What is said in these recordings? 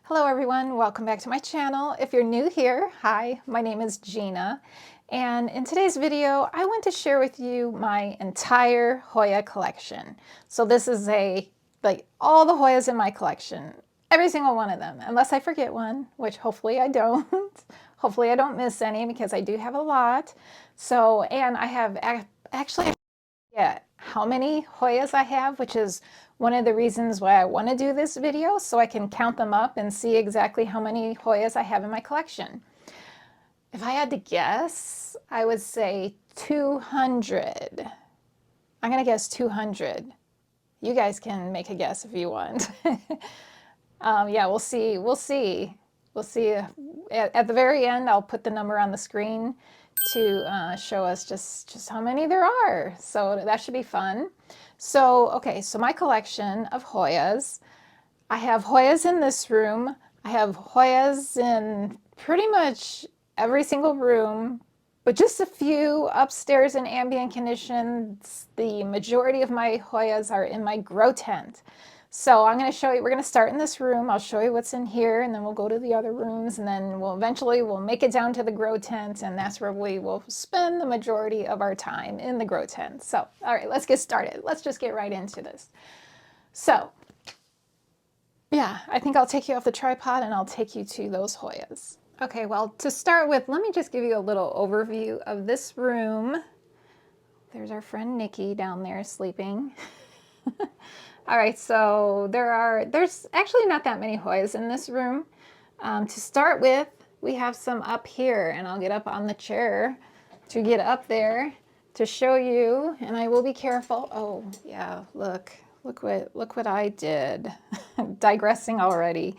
Hello everyone, welcome back to my channel. If you're new here, hi, my name is Gina, and in today's video I want to share with you my entire Hoya collection. So this is like all the Hoyas in my collection, every single one of them, unless I forget one, which hopefully I don't. Hopefully I don't miss any because I do have a lot. So, and I have actually how many Hoyas I have, which is one of the reasons why I want to do this video, so I can count them up and see exactly how many Hoyas I have in my collection. If I had to guess, I would say 200. I'm going to guess 200. You guys can make a guess if you want. Yeah, we'll see. We'll see. We'll see. At the very end, I'll put the number on the screen to show us just how many there are. So that should be fun. So, okay, so my collection of Hoyas. I have Hoyas in this room. I have Hoyas in pretty much every single room, but just a few upstairs in ambient conditions. The majority of my Hoyas are in my grow tent. So I'm going to show you, we're going to start in this room. I'll show you what's in here, and then we'll go to the other rooms, and then we'll make it down to the grow tent, and that's where we will spend the majority of our time, in the grow tent. So, all right, let's get started. Let's just get right into this. So, yeah, I think I'll take you off the tripod and I'll take you to those Hoyas. Okay, well, to start with, let me just give you a little overview of this room. There's our friend Nikki down there sleeping. All right, so there's actually not that many Hoyas in this room. To start with, we have some up here, and I'll get up on the chair to get up there to show you, and I will be careful. Oh, yeah, look what I did. Digressing already.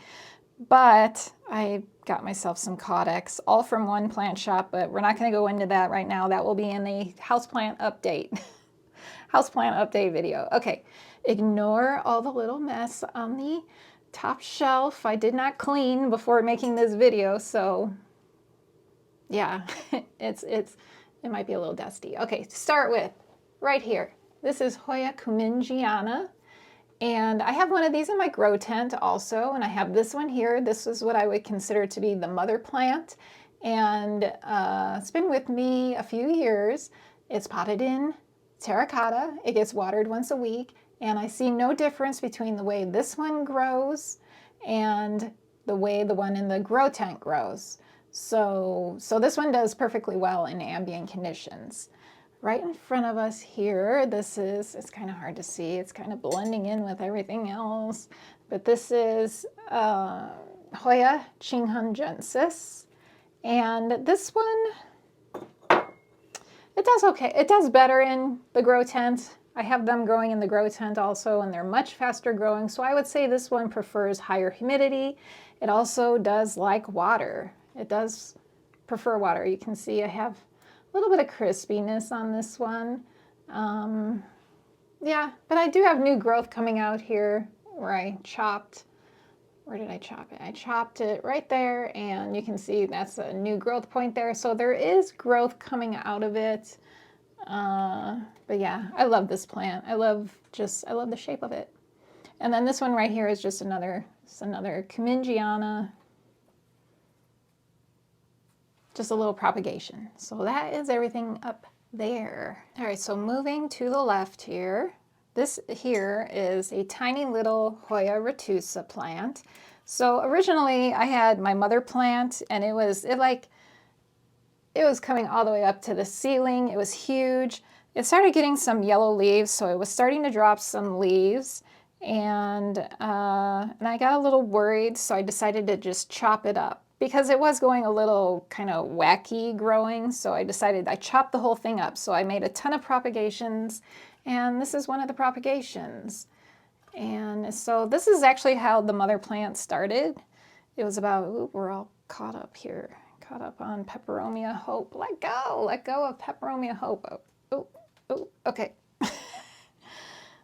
But I got myself some Codex, all from one plant shop, but we're not going to go into that right now. That will be in the houseplant update. Houseplant update video. Okay, ignore all the little mess on the top shelf. I did not clean before making this video, so yeah, it might be a little dusty. Okay, to start with, right here. This is Hoya Cumingiana. And I have one of these in my grow tent also, and I have this one here. This is what I would consider to be the mother plant, and it's been with me a few years. It's potted in terracotta. It gets watered once a week, and I see no difference between the way this one grows and the way the one in the grow tent grows. So this one does perfectly well in ambient conditions. Right in front of us here, it's kind of hard to see. It's kind of blending in with everything else. But this is Hoya Qinghungensis. And this one, it does okay. It does better in the grow tent. I have them growing in the grow tent also, and they're much faster growing. So I would say this one prefers higher humidity. It also does like water. It does prefer water. You can see I have a little bit of crispiness on this one. Yeah, but I do have new growth coming out here where I chopped. Where did I chop it? I chopped it right there, and you can see that's a new growth point there. So there is growth coming out of it. But yeah, I love this plant. I love the shape of it. And then this one right here is just another Cumingiana. Just a little propagation. So that is everything up there. All right, so moving to the left here, this here is a tiny little Hoya retusa plant. So originally I had my mother plant, and it was coming all the way up to the ceiling. It was huge. It started getting some yellow leaves, so it was starting to drop some leaves, and I got a little worried, so I decided to just chop it up, because it was going a little kind of wacky growing, so I decided I chopped the whole thing up. So I made a ton of propagations, and this is one of the propagations. And so this is actually how the mother plant started. It was about, ooh, we're all caught up here, caught up on Peperomia Hope. Let go of Peperomia Hope. Oh, okay.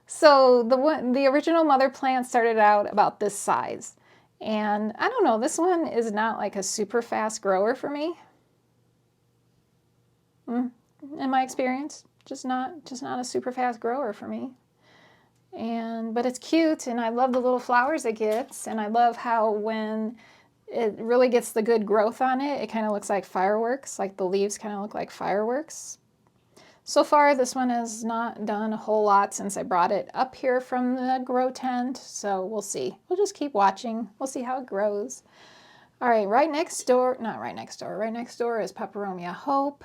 So the original mother plant started out about this size. And I don't know, this one is not like a super fast grower for me. In my experience, just not a super fast grower for me. But it's cute, and I love the little flowers it gets, and I love how when it really gets the good growth on it, it kind of looks like fireworks, like the leaves kind of look like fireworks. So far, this one has not done a whole lot since I brought it up here from the grow tent, so we'll see. We'll just keep watching. We'll see how it grows. All right, right next door is Peperonia Hope.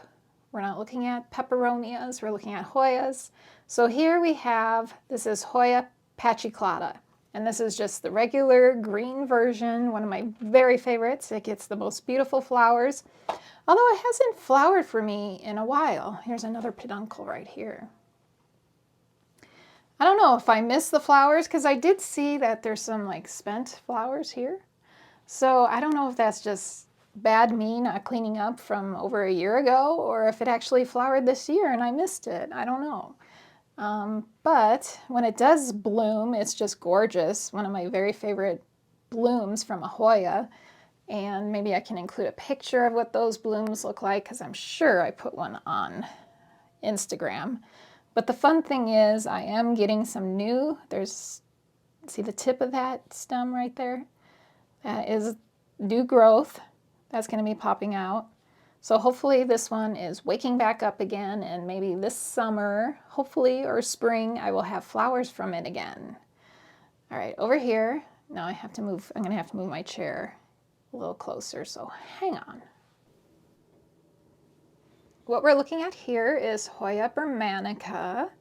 We're not looking at peperonias, we're looking at Hoyas. So here we have, this is Hoya pachiclata, and this is just the regular green version, one of my very favorites. It gets the most beautiful flowers, although it hasn't flowered for me in a while. Here's another peduncle right here. I don't know if I missed the flowers, because I did see that there's some like spent flowers here. So I don't know if that's just bad me not cleaning up from over a year ago, or if it actually flowered this year and I missed it. I don't know. But when it does bloom, it's just gorgeous. One of my very favorite blooms from a Hoya. And maybe I can include a picture of what those blooms look like, because I'm sure I put one on Instagram. But the fun thing is I am getting some new, see the tip of that stem right there? That is new growth. That's going to be popping out. So hopefully this one is waking back up again, and maybe this summer, hopefully, or spring, I will have flowers from it again. All right, over here, now I'm going to have to move my chair a little closer, so hang on. What we're looking at here is Hoya bermanica,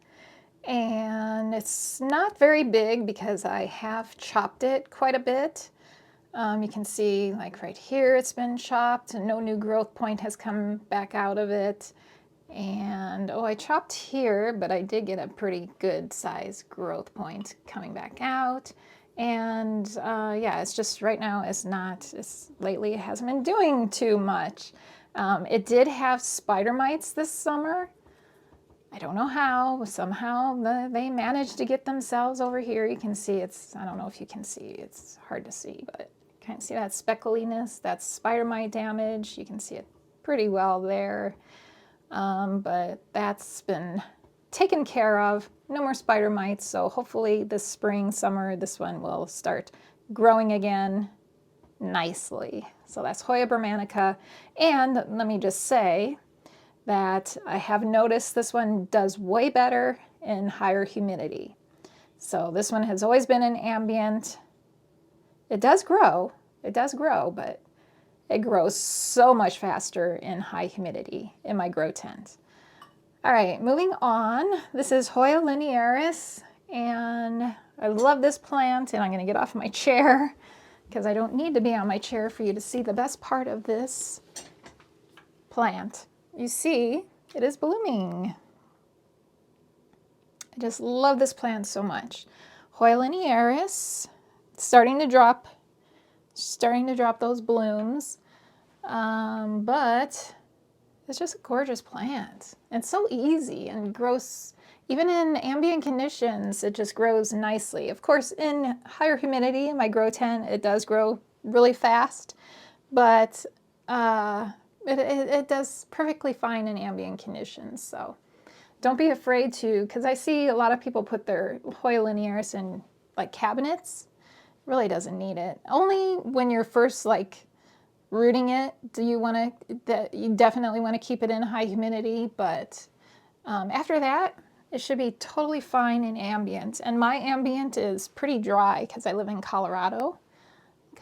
and it's not very big because I have chopped it quite a bit. You can see like right here it's been chopped and no new growth point has come back out of it. And oh, I chopped here, but I did get a pretty good size growth point coming back out. And yeah, it's just right now lately it hasn't been doing too much. It did have spider mites this summer. I don't know how, somehow they managed to get themselves over here. You can see I don't know if you can see, it's hard to see, but you can see that speckliness, that's spider mite damage. You can see it pretty well there. But that's been taken care of. No more spider mites, so hopefully this spring, summer, this one will start growing again nicely. So that's Hoya bermanica. And let me just say that I have noticed this one does way better in higher humidity. So this one has always been in ambient. It does grow, but it grows so much faster in high humidity in my grow tent. All right, moving on. This is Hoya linearis, and I love this plant, and I'm gonna get off my chair because I don't need to be on my chair for you to see the best part of this plant. You see, it is blooming. I just love this plant so much. Hoya linearis, starting to drop those blooms, but it's just a gorgeous plant. It's so easy and grows, even in ambient conditions, it just grows nicely. Of course, in higher humidity in my grow tent, it does grow really fast, but it does perfectly fine in ambient conditions. So don't be afraid to, because I see a lot of people put their Hoya linearis in like cabinets. It really doesn't need it. Only when you're first like rooting it do you want to, you definitely want to keep it in high humidity, but after that it should be totally fine in ambient. And my ambient is pretty dry because I live in Colorado.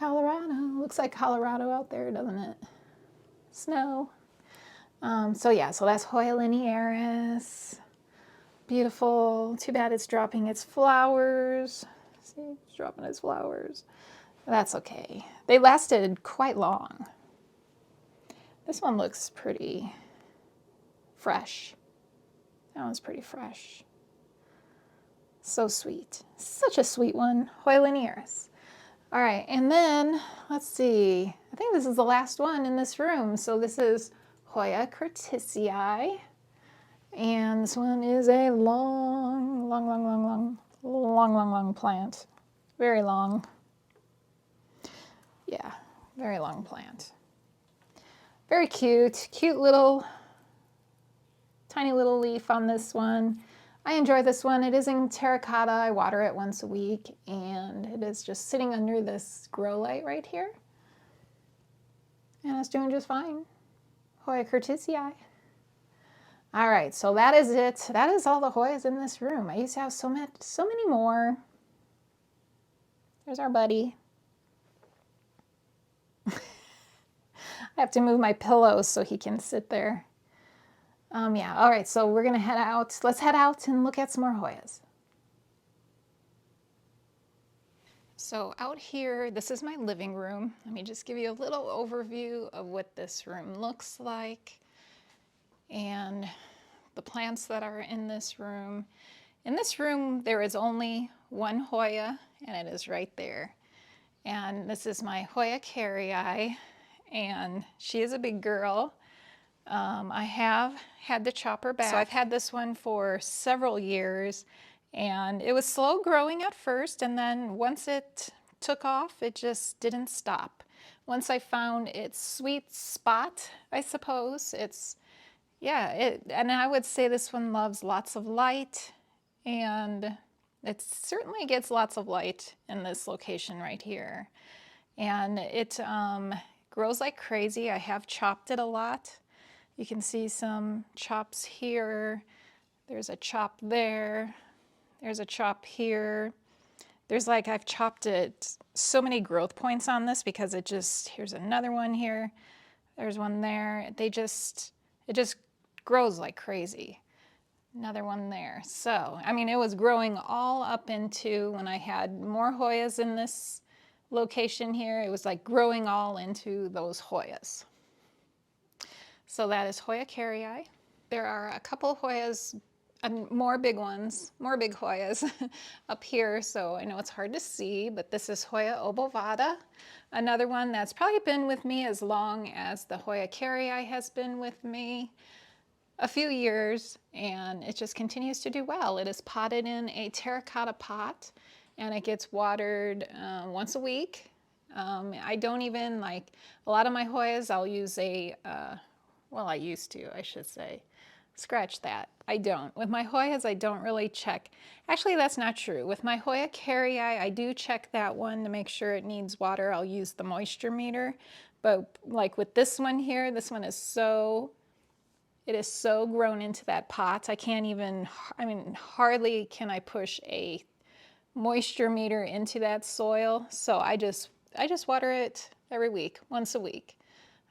Looks like Colorado out there, doesn't it? Snow. So yeah, so that's Hoya linearis. Beautiful. Too bad it's dropping its flowers. See, it's dropping its flowers. That's okay. They lasted quite long. This one looks pretty fresh. That one's pretty fresh. So sweet. Such a sweet one. Hoya linearis. All right, and then let's see. I think this is the last one in this room. So this is Hoya curtisii. And this one is a long plant. Very long. Yeah, very long plant. Very cute. Cute little, tiny little leaf on this one. I enjoy this one. It is in terracotta. I water it once a week, and it is just sitting under this grow light right here. And it's doing just fine. Hoya curtisii. All right, so that is it. That is all the Hoyas in this room. I used to have so many more. There's our buddy. I have to move my pillows so he can sit there. Yeah, all right, so we're gonna head out. Let's head out and look at some more Hoyas. So out here, this is my living room. Let me just give you a little overview of what this room looks like and the plants that are in this room. In this room, there is only one Hoya, and it is right there. And this is my Hoya carrii, and she is a big girl. I have had to chop her back. So I've had this one for several years, and it was slow growing at first, and then once it took off, it just didn't stop. Once I found its sweet spot, I suppose, and I would say this one loves lots of light, and it certainly gets lots of light in this location right here. And it grows like crazy. I have chopped it a lot. You can see some chops here. There's a chop there. There's a chop here. I've chopped it so many growth points on this because here's another one here. There's one there. It just grows like crazy. Another one there. So, I mean, it was growing all up into, when I had more Hoyas in this location here, it was like growing all into those Hoyas. So that is Hoya carrii. There are a couple Hoyas, more big ones, more big Hoyas up here, so I know it's hard to see, but this is Hoya obovata, another one that's probably been with me as long as the Hoya carrii has been with me. A few years, and it just continues to do well. It is potted in a terracotta pot, and it gets watered once a week. I don't even, like, a lot of my Hoyas, I'll use well, I used to, I should say. Scratch that. I don't. With my Hoyas, I don't really check. Actually, that's not true. With my Hoya carrii, I do check that one to make sure it needs water. I'll use the moisture meter. But like with this one here, this one is it is so grown into that pot. I can't even, I mean, hardly can I push a moisture meter into that soil. So I just water it every week, once a week.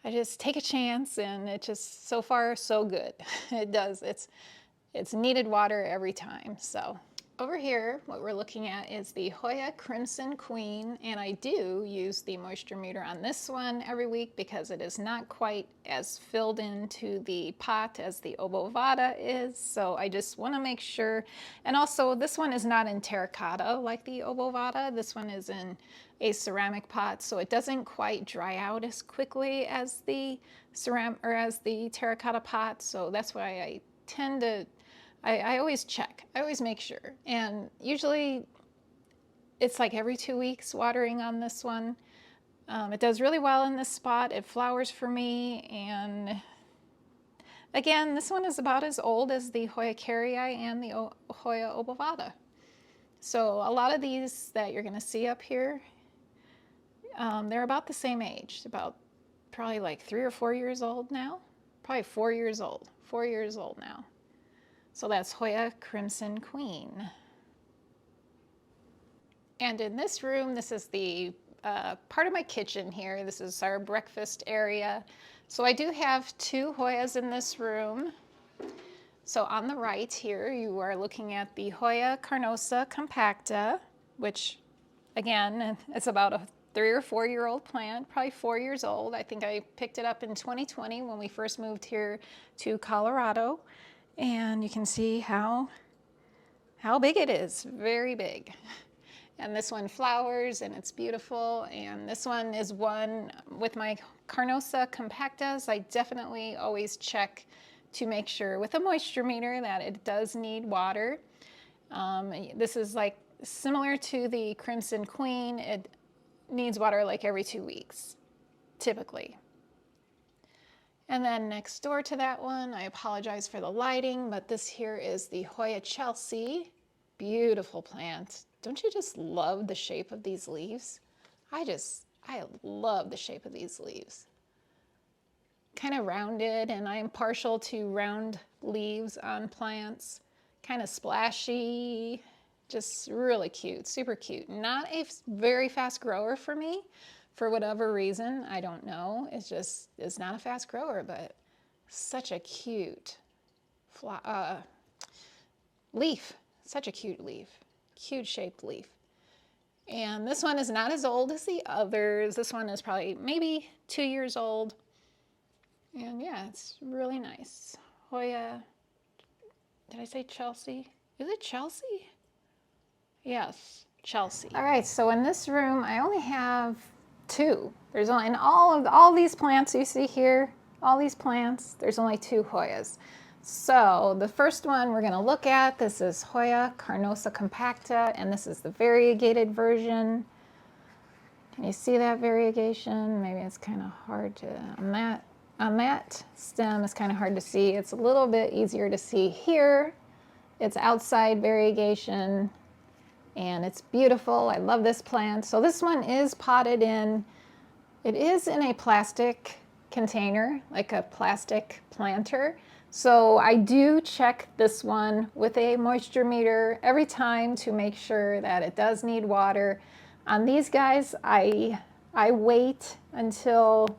I just take a chance, and it just, so far, so good. It does. It's needed water every time. So over here, what we're looking at is the Hoya Crimson Queen, and I do use the moisture meter on this one every week because it is not quite as filled into the pot as the obovata is. So I just want to make sure. And also, this one is not in terracotta like the obovata. This one is in a ceramic pot, so it doesn't quite dry out as quickly as the terracotta pot. So that's why I tend to, I always check. I always make sure. And usually it's like every 2 weeks watering on this one. It does really well in this spot. It flowers for me. And again, this one is about as old as the Hoya carrii and the Hoya obovata. So a lot of these that you're going to see up here, they're about the same age, about probably like 3 or 4 years old now. Probably 4 years old. 4 years old now. So that's Hoya Crimson Queen. And in this room, this is the part of my kitchen here. This is our breakfast area. So I do have 2 Hoyas in this room. So on the right here, you are looking at the Hoya carnosa compacta, which again, it's about a 3 or 4 year old plant, probably 4 years old. I think I picked it up in 2020 when we first moved here to Colorado. And you can see how big it is, very big. And this one flowers and it's beautiful. And this one is one with my carnosa compactas. I definitely always check to make sure with a moisture meter that it does need water. This is like similar to the Crimson Queen. It needs water like every 2 weeks, typically. And then next door to that one, I apologize for the lighting, but this here is the Hoya Chelsea. Beautiful plant. Don't you just love the shape of these leaves? I love the shape of these leaves. Kind of rounded, and I'm partial to round leaves on plants. Kind of splashy, just really cute, super cute. Not a very fast grower for me, for whatever reason, I don't know. It's not a fast grower, but such a cute leaf. Such a cute leaf, cute shaped leaf. And this one is not as old as the others. This one is probably maybe 2 years old. And yeah, it's really nice. Hoya, did I say Chelsea? Is it Chelsea? Yes, Chelsea. All right, so in this room, I only have 2. There's only, in all these plants you see here, all these plants, there's only 2 Hoyas. So the first one we're gonna look at, this is Hoya carnosa compacta, and this is the variegated version. Can you see that variegation? Maybe it's kind of hard to, on that stem, it's kind of hard to see. It's a little bit easier to see here. It's outside variegation, and it's beautiful. I love this plant. So this one is potted in, it is in a plastic container, like a plastic planter. So I do check this one with a moisture meter every time to make sure that it does need water. On these guys, I wait until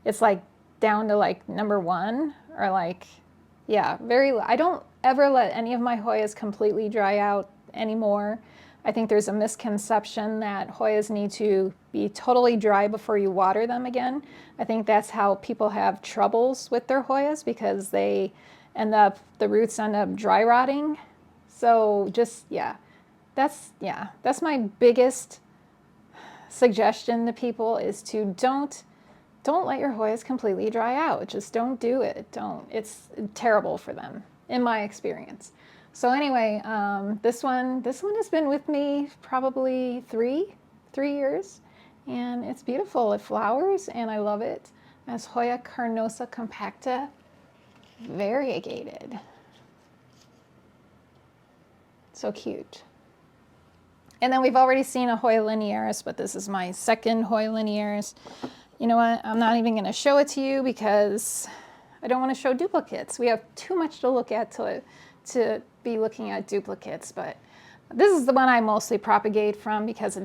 it's like down to like number 1, or like, yeah, I don't ever let any of my Hoyas completely dry out anymore. I think there's a misconception that Hoyas need to be totally dry before you water them again. I think that's how people have troubles with their Hoyas, because the roots end up dry rotting. So just, that's my biggest suggestion to people, is to don't let your Hoyas completely dry out. Just don't do it. It's terrible for them, in my experience. So anyway, this one has been with me probably three years, and it's beautiful. It flowers, and I love it. As Hoya carnosa compacta, variegated. So cute. And then we've already seen a Hoya linearis, but this is my second Hoya linearis. You know what? I'm not even going to show it to you because I don't want to show duplicates. We have too much to look at to be looking at duplicates, but this is the one I mostly propagate from because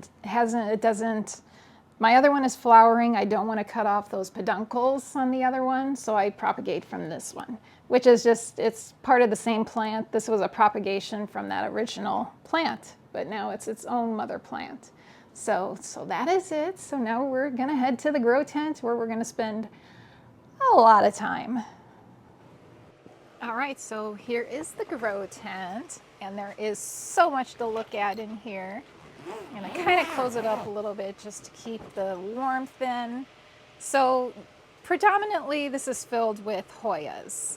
my other one is flowering. I don't want to cut off those peduncles on the other one, so I propagate from this one, which is it's part of the same plant. This was a propagation from that original plant, but now it's its own mother plant. So that is it. So now we're gonna head to the grow tent, where we're gonna spend a lot of time. All right, so here is the grow tent, and there is so much to look at in here. I'm gonna kind of close it up a little bit just to keep the warmth in. So predominantly this is filled with Hoyas,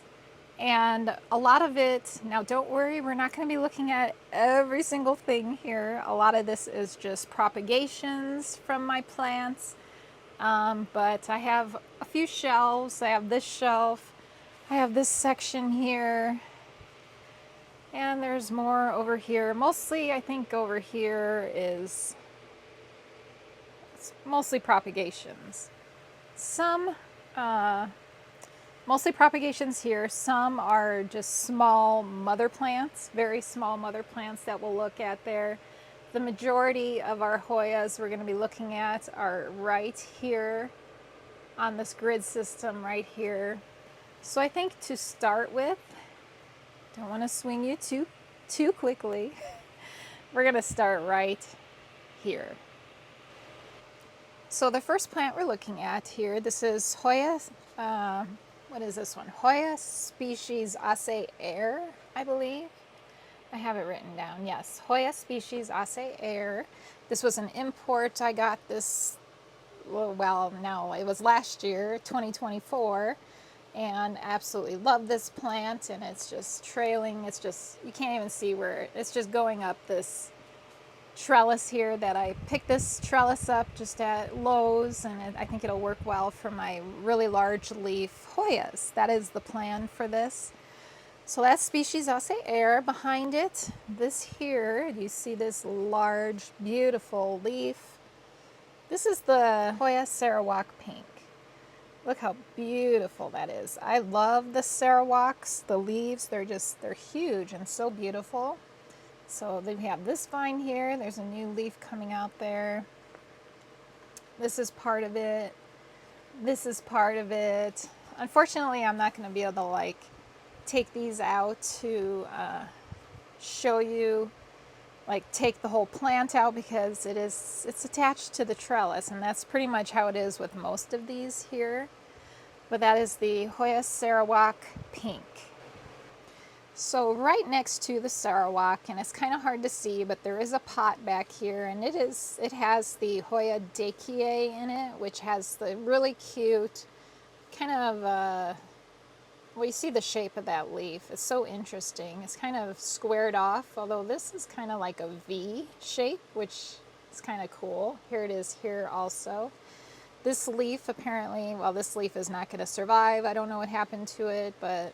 and a lot of it, now don't worry, we're not going to be looking at every single thing here. A lot of this is just propagations from my plants, but I have a few shelves. I have this shelf, I have this section here, and there's more over here. Mostly, I think over here it's mostly propagations. Some, mostly propagations here. Some are just small mother plants, very small mother plants that we'll look at there. The majority of our Hoyas we're going to be looking at are right here on this grid system right here. So I think to start with, don't want to swing you too quickly. We're going to start right here. So the first plant we're looking at here, this is Hoya, what is this one? Hoya species Ace Air, I believe. I have it written down, yes. Hoya species Ace Air. This was an import. I got this, well, no, it was last year, 2024. And absolutely love this plant, and it's just trailing. It's just, you can't even see where it's just going up this trellis here that I picked this trellis up just at Lowe's, and I think it'll work well for my really large leaf Hoyas. That is the plan for this. So that's species Aussie Air. Behind it, this here, you see this large, beautiful leaf. This is the Hoya Sarawak Pink. Look how beautiful that is. I love the Sarawaks, the leaves, they're huge and so beautiful. So then we have this vine here. There's a new leaf coming out there. This is part of it. This is part of it. Unfortunately, I'm not going to be able to like take these out to show you, like take the whole plant out, because it's attached to the trellis, and that's pretty much how it is with most of these here. But that is the Hoya Sarawak Pink. So right next to the Sarawak, and it's kind of hard to see, but there is a pot back here, and it has the Hoya Daikie in it, which has the really cute kind of well, you see the shape of that leaf. It's so interesting. It's kind of squared off, although this is kind of like a V shape, which is kind of cool. Here it is here also. This leaf apparently, well, this leaf is not going to survive. I don't know what happened to it, but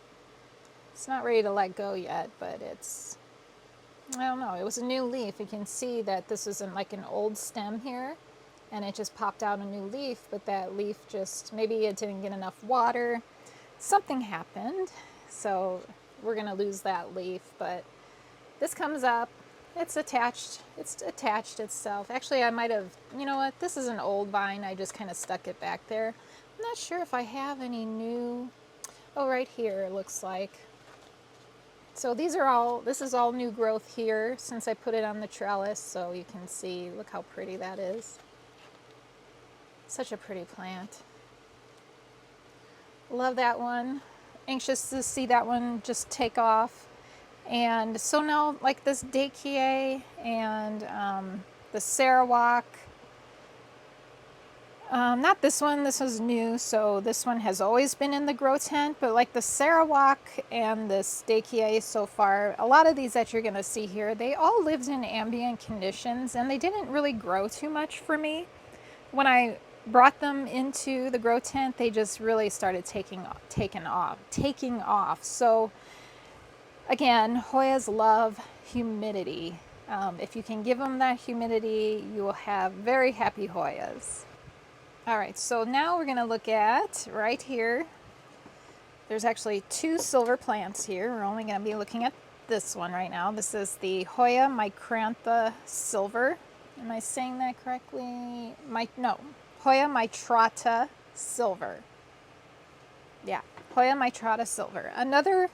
it's not ready to let go yet, but I don't know, it was a new leaf. You can see that this isn't like an old stem here, and it just popped out a new leaf, but that leaf just, maybe it didn't get enough water. Something happened, so we're gonna lose that leaf, but this comes up. It's attached itself. Actually, I might have, you know what, this is an old vine. I just kind of stuck it back there. I'm not sure if I have any new, oh, right here it looks like. So this is all new growth here since I put it on the trellis, so you can see, look how pretty that is. Such a pretty plant. Love that one. Anxious to see that one just take off. And so now, like this Daikie and the Sarawak, not this one, this was new, so this one has always been in the grow tent, but like the Sarawak and this Daikie so far, a lot of these that you're gonna see here, they all lived in ambient conditions, and they didn't really grow too much for me. When I brought them into the grow tent, they just really started taking off. So again, Hoyas love humidity. If you can give them that humidity, you will have very happy Hoyas. All right, so now we're gonna look at right here. There's actually two silver plants here. We're only gonna be looking at this one right now. This is the Hoya Micrantha Silver. Am I saying that correctly? No, Hoya Micrantha Silver. Yeah, Hoya Micrantha Silver. Another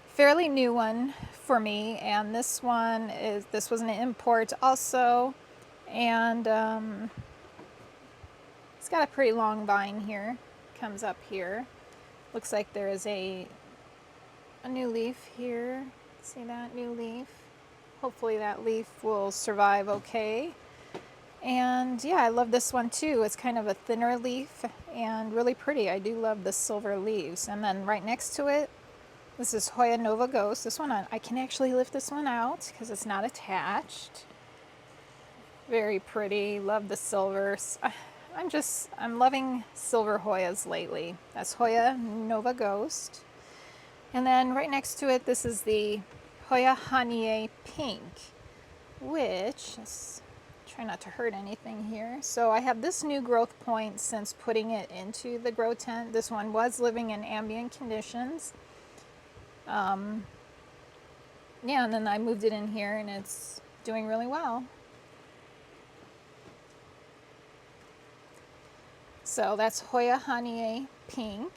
fairly new one for me, and this was an import also, and it's got a pretty long vine here. Comes up here. Looks like there is a new leaf here. See that new leaf? Hopefully that leaf will survive okay. And yeah, I love this one too. It's kind of a thinner leaf and really pretty. I do love the silver leaves. And then right next to it, this is Hoya Nova Ghost. This one, I can actually lift this one out because it's not attached. Very pretty. Love the silvers. I'm loving silver Hoyas lately. That's Hoya Nova Ghost. And then right next to it, this is the Hoya Hanie Pink, which is, try not to hurt anything here. So I have this new growth point since putting it into the grow tent. This one was living in ambient conditions. Yeah, and then I moved it in here and it's doing really well. So that's Hoya Hanie Pink.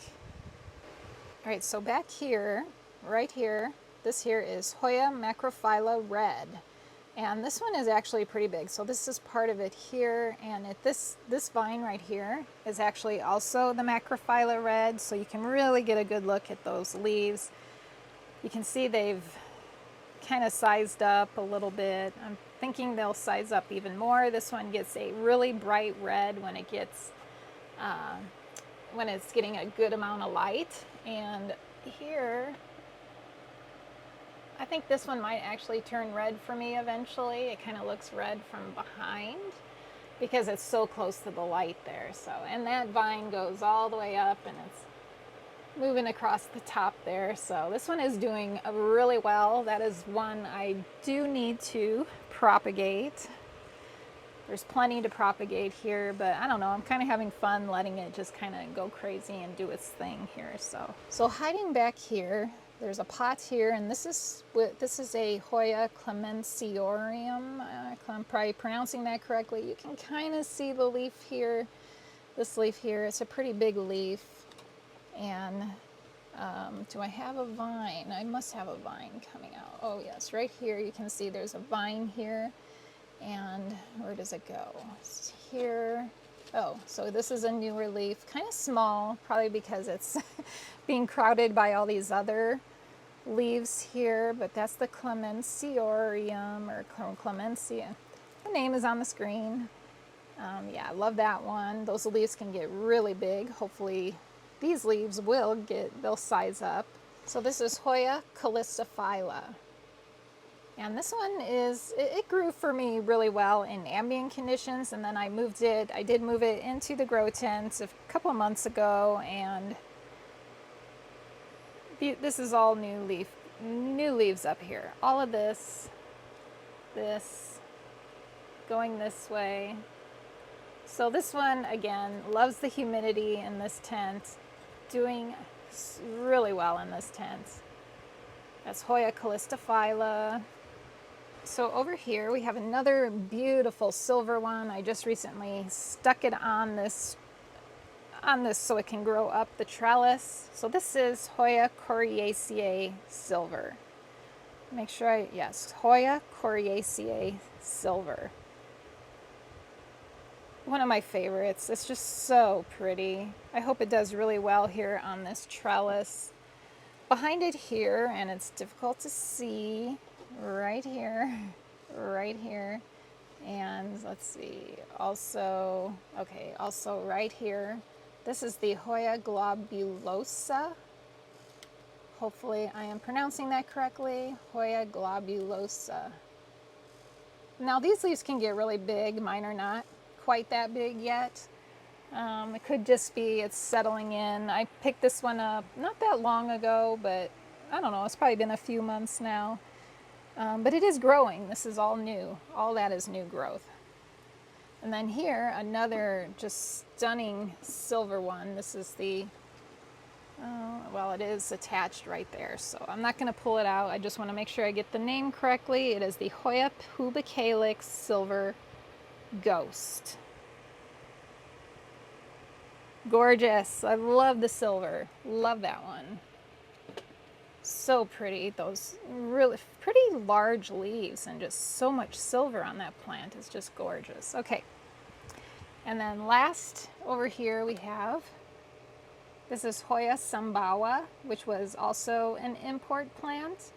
All right, so back here, right here, this here is Hoya Macrophylla Red. And this one is actually pretty big. So this is part of it here, and this vine right here is actually also the Macrophylla Red, so you can really get a good look at those leaves. You can see they've kind of sized up a little bit. I'm thinking they'll size up even more. This one gets a really bright red when it gets when it's getting a good amount of light. And here, I think this one might actually turn red for me eventually. It kind of looks red from behind because it's so close to the light there. So, and that vine goes all the way up and it's moving across the top there. So this one is doing really well. That is one I do need to propagate. There's plenty to propagate here, but I don't know, I'm kind of having fun letting it just kind of go crazy and do its thing here. So hiding back here, there's a pot here, and this is a Hoya clemenciorium. I'm probably pronouncing that correctly. You can kind of see the leaf here, this leaf here. It's a pretty big leaf. And do I have a vine? I must have a vine coming out. Oh yes, right here you can see there's a vine here. And where does it go? It's here. Oh, so this is a newer leaf, kind of small, probably because it's being crowded by all these other leaves here, but that's the clemenciorium or clemencia. The name is on the screen. Yeah, I love that one. Those leaves can get really big. Hopefully these leaves they'll size up. So this is Hoya calistophylla. And this one it grew for me really well in ambient conditions, and then I did move it into the grow tent a couple of months ago, and this is all new leaves up here. All of this going this way. So this one, again, loves the humidity in this tent, doing really well in this tent. That's Hoya calistophylla. So over here we have another beautiful silver one. I just recently stuck it on this so it can grow up the trellis. So this is Hoya coriaceae silver. Make sure yes, Hoya coriaceae silver. One of my favorites. It's just so pretty. I hope it does really well here on this trellis. Behind it here, and it's difficult to see, right here, and let's see, also right here, this is the Hoya globulosa. Hopefully I am pronouncing that correctly, Hoya globulosa. Now these leaves can get really big, mine are not quite that big yet. It could just be it's settling in. I picked this one up not that long ago, but I don't know, it's probably been a few months now. But it is growing. This is all new. All that is new growth. And then here, another just stunning silver one. This is the, well, it is attached right there, so I'm not going to pull it out. I just want to make sure I get the name correctly. It is the Hoya pubicalyx silver ghost. Gorgeous. I love the silver. Love that one. So pretty. Those really pretty large leaves and just so much silver on that plant. It's just gorgeous. Okay. And then last over here we have, this is Hoya sambawa, which was also an import plant.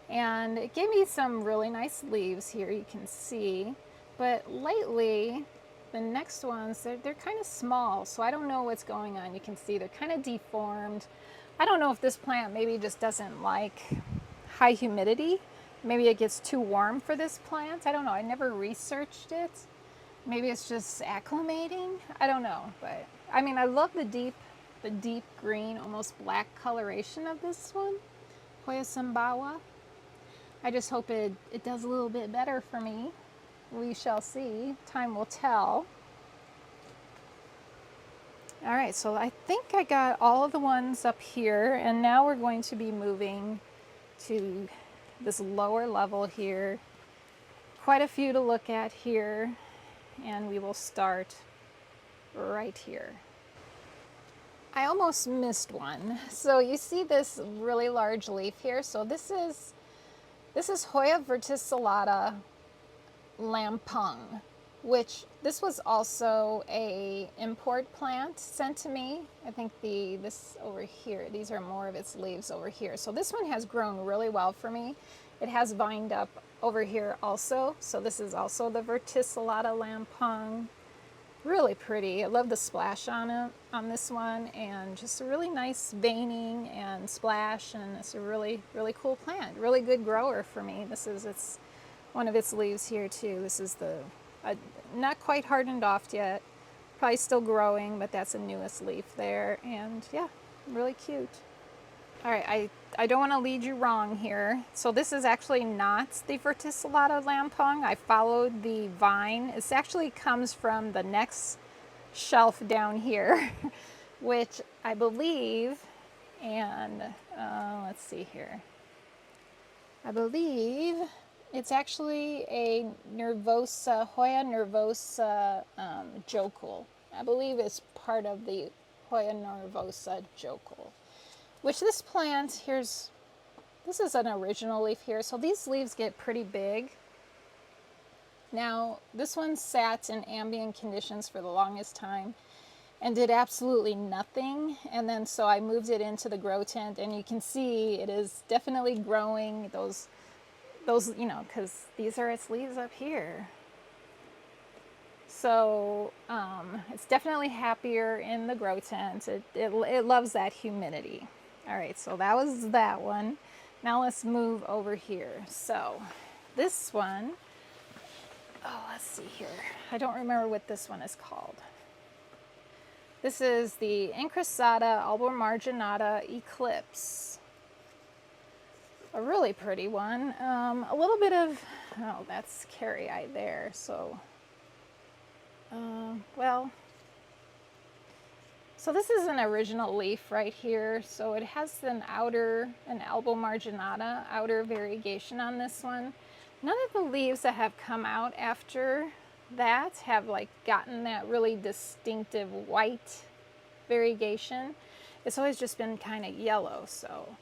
And it gave me some really nice leaves here, you can see. But lately, the next ones, they're kind of small, so I don't know what's going on. You can see they're kind of deformed. I don't know if this plant maybe just doesn't like high humidity. Maybe it gets too warm for this plant. I don't know. I never researched it. Maybe it's just acclimating. I don't know. But I mean, I love the deep green, almost black coloration of this one, Hoya sambawa. I just hope it does a little bit better for me. We shall see. Time will tell. All right, so I think I got all of the ones up here, and now we're going to be moving to this lower level here. Quite a few to look at here, and we will start right here. I almost missed one. So you see this really large leaf here. So this is Hoya verticillata lampung, which this was also a import plant sent to me. I think this over here, these are more of its leaves over here. So this one has grown really well for me. It has vined up over here also. So this is also the verticillata lampung. Really pretty. I love the splash on it, on this one, and just a really nice veining and splash, and it's a really, really cool plant. Really good grower for me. This is its one of its leaves here too. This is the not quite hardened off yet. Probably still growing, but that's the newest leaf there, and yeah, really cute. All right, I don't want to lead you wrong here. So this is actually not the verticillata lampong. I followed the vine. It actually comes from the next shelf down here, which I believe, and let's see here. I believe it's actually a nervosa, Hoya nervosa jocul. I believe it's part of the Hoya nervosa jocul. Which this plant, this is an original leaf here, so these leaves get pretty big. Now, this one sat in ambient conditions for the longest time and did absolutely nothing. And then so I moved it into the grow tent, and you can see it is definitely growing. Those, you know, because these are its leaves up here. So it's definitely happier in the grow tent. It loves that humidity. All right, so that was that one. Now let's move over here. So this one, oh, let's see here. I don't remember what this one is called. This is the Encrusata albomarginata Eclipse. A really pretty one. A little bit of, oh, that's carrii there. So, well, so this is an original leaf right here. So it has an albomarginata, outer variegation on this one. None of the leaves that have come out after that have like gotten that really distinctive white variegation. It's always just been kind of yellow. So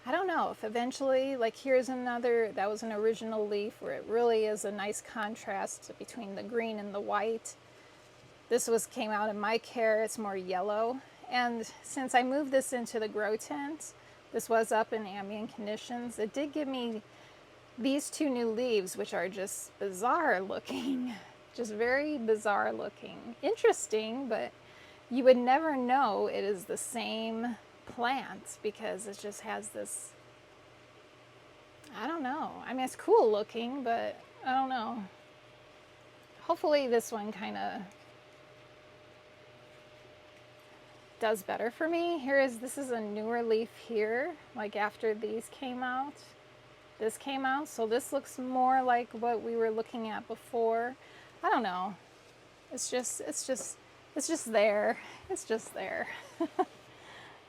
I don't know if eventually, like here's another, that was an original leaf where it really is a nice contrast between the green and the white. This came out in my care, it's more yellow. And since I moved this into the grow tent, this was up in ambient conditions, it did give me these two new leaves, which are just bizarre looking, just very bizarre looking. Interesting, but you would never know it is the same plant because it just has this, I don't know. I mean, it's cool looking, but I don't know. Hopefully this one kind of does better for me. This is a newer leaf here, like after these came out. This came out, so this looks more like what we were looking at before. I don't know. It's just there. It's just there.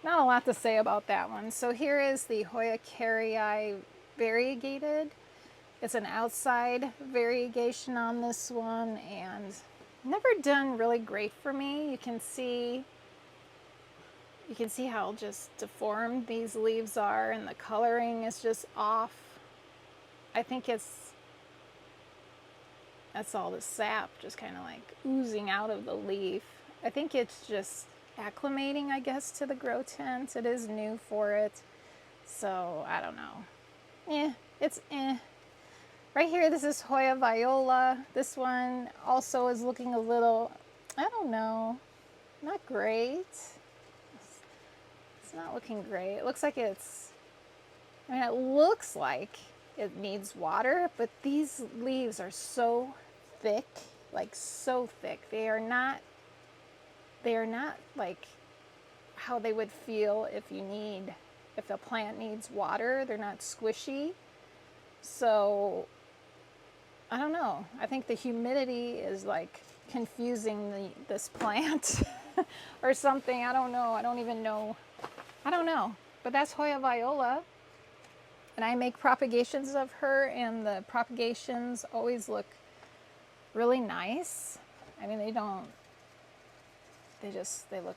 Not a lot to say about that one. So here is the Hoya carrii variegated. It's an outside variegation on this one, and never done really great for me. You can see how just deformed these leaves are, and the coloring is just off. I think that's all the sap just kind of like oozing out of the leaf. I think it's just acclimating, I guess, to the grow tent. It is new for it. So I don't know. It's eh. Right here, this is Hoya viola. This one also is looking a little, I don't know, not great. It's not looking great. It looks like it looks like it needs water, but these leaves are so thick, like so thick. They are not like how they would feel if a plant needs water. They're not squishy. So I don't know. I think the humidity is like confusing this plant or something. I don't know. I don't even know. I don't know. But that's Hoya viola. And I make propagations of her, and the propagations always look really nice. I mean, they look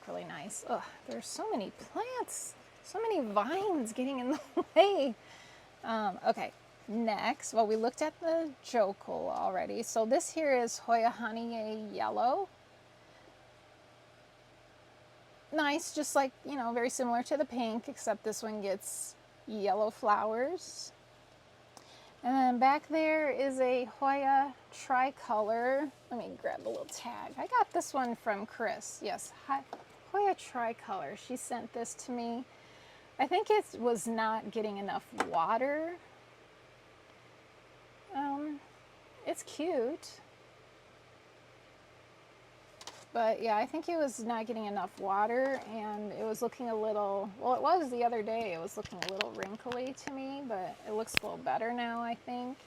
really nice. Ugh, there's so many plants, so many vines getting in the way. Okay, next, well, we looked at the jocul already. So this here is Hoya honeyea yellow. Nice, just like, you know, very similar to the pink, except this one gets yellow flowers. And then back there is a Hoya tricolor. Let me grab a little tag. I got this one from Chris. Yes, Hoya tricolor. She sent this to me. I think it was not getting enough water. It's cute. But yeah, I think it was not getting enough water, and it was looking a little, well, it was the other day, it was looking a little wrinkly to me, but it looks a little better now, I think.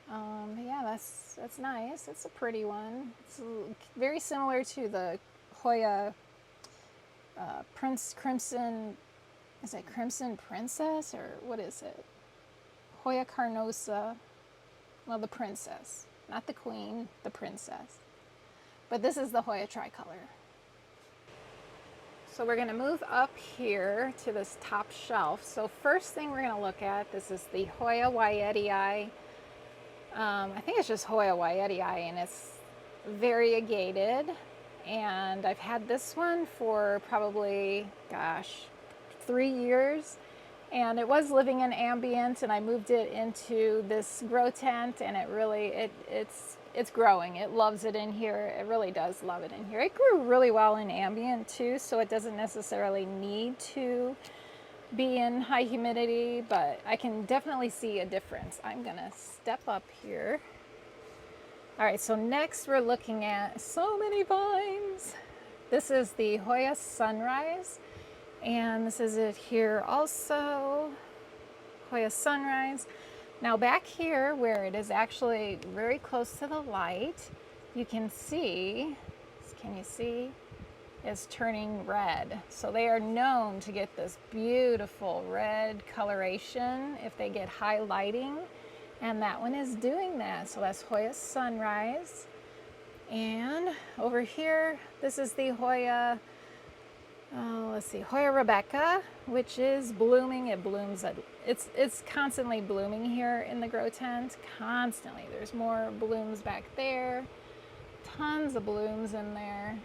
Yeah, that's nice. It's a pretty one. It's very similar to the Hoya Crimson, is it Crimson Princess, or what is it? Hoya Carnosa, well, the princess, not the queen, the princess. But this is the Hoya tricolor. So we're going to move up here to this top shelf. So first thing we're going to look at, this is the Hoya Wyetii. I think it's just Hoya Wyetii, and it's variegated. And I've had this one for probably, gosh, 3 years. And it was living in ambient, and I moved it into this grow tent, and it really, it's growing. It loves it in here. It really does love it in here. It grew really well in ambient too, so it doesn't necessarily need to be in high humidity, but I can definitely see a difference. I'm gonna step up here. All right, so next we're looking at so many vines. This is the Hoya Sunrise, and this is it here also, Hoya Sunrise. Now back here where it is actually very close to the light, you can see, can you see, it's turning red. So they are known to get this beautiful red coloration if they get high lighting, and that one is doing that. So that's Hoya Sunrise. And over here, this is the Hoya, let's see, Hoya Rebecca, which is blooming. It blooms at, it's constantly blooming here in the grow tent, constantly. There's more blooms back there, tons of blooms in there.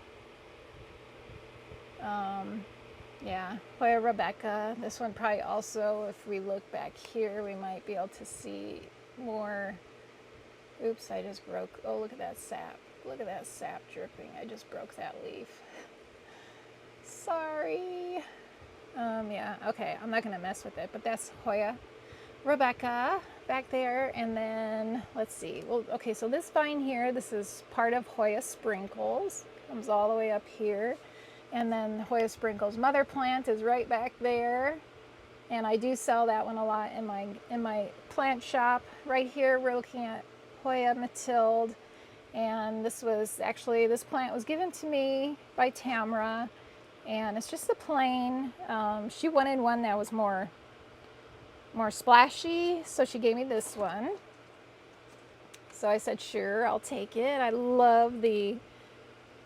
Yeah, Hoya Rebecca. This one probably also, if we look back here, we might be able to see more. Oops, I just broke, oh, look at that sap. Look at that sap dripping. I just broke that leaf. Sorry. Yeah, okay, I'm not gonna mess with it, but that's Hoya Rebecca back there. And then let's see, well, okay, so this vine here, this is part of Hoya Sprinkles, comes all the way up here. And then Hoya Sprinkles mother plant is right back there, and I do sell that one a lot in my plant shop. Right here we're looking at Hoya Matilde, and this plant was given to me by Tamara, and it's just a plain, she wanted one that was more splashy, so she gave me this one. So I said, sure, I'll take it. I love the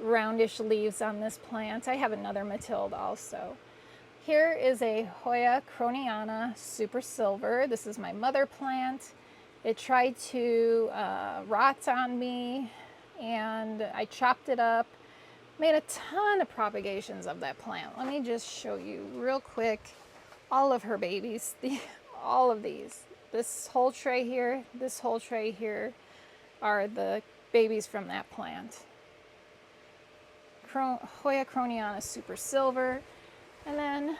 roundish leaves on this plant. I have another Matilde also. Here is a Hoya Croniana Super Silver. This is my mother plant. It tried to rot on me, and I chopped it up, made a ton of propagations of that plant. Let me just show you real quick all of her babies, all of these. This whole tray here, this whole tray here are the babies from that plant. Hoya Croniana Super Silver. And then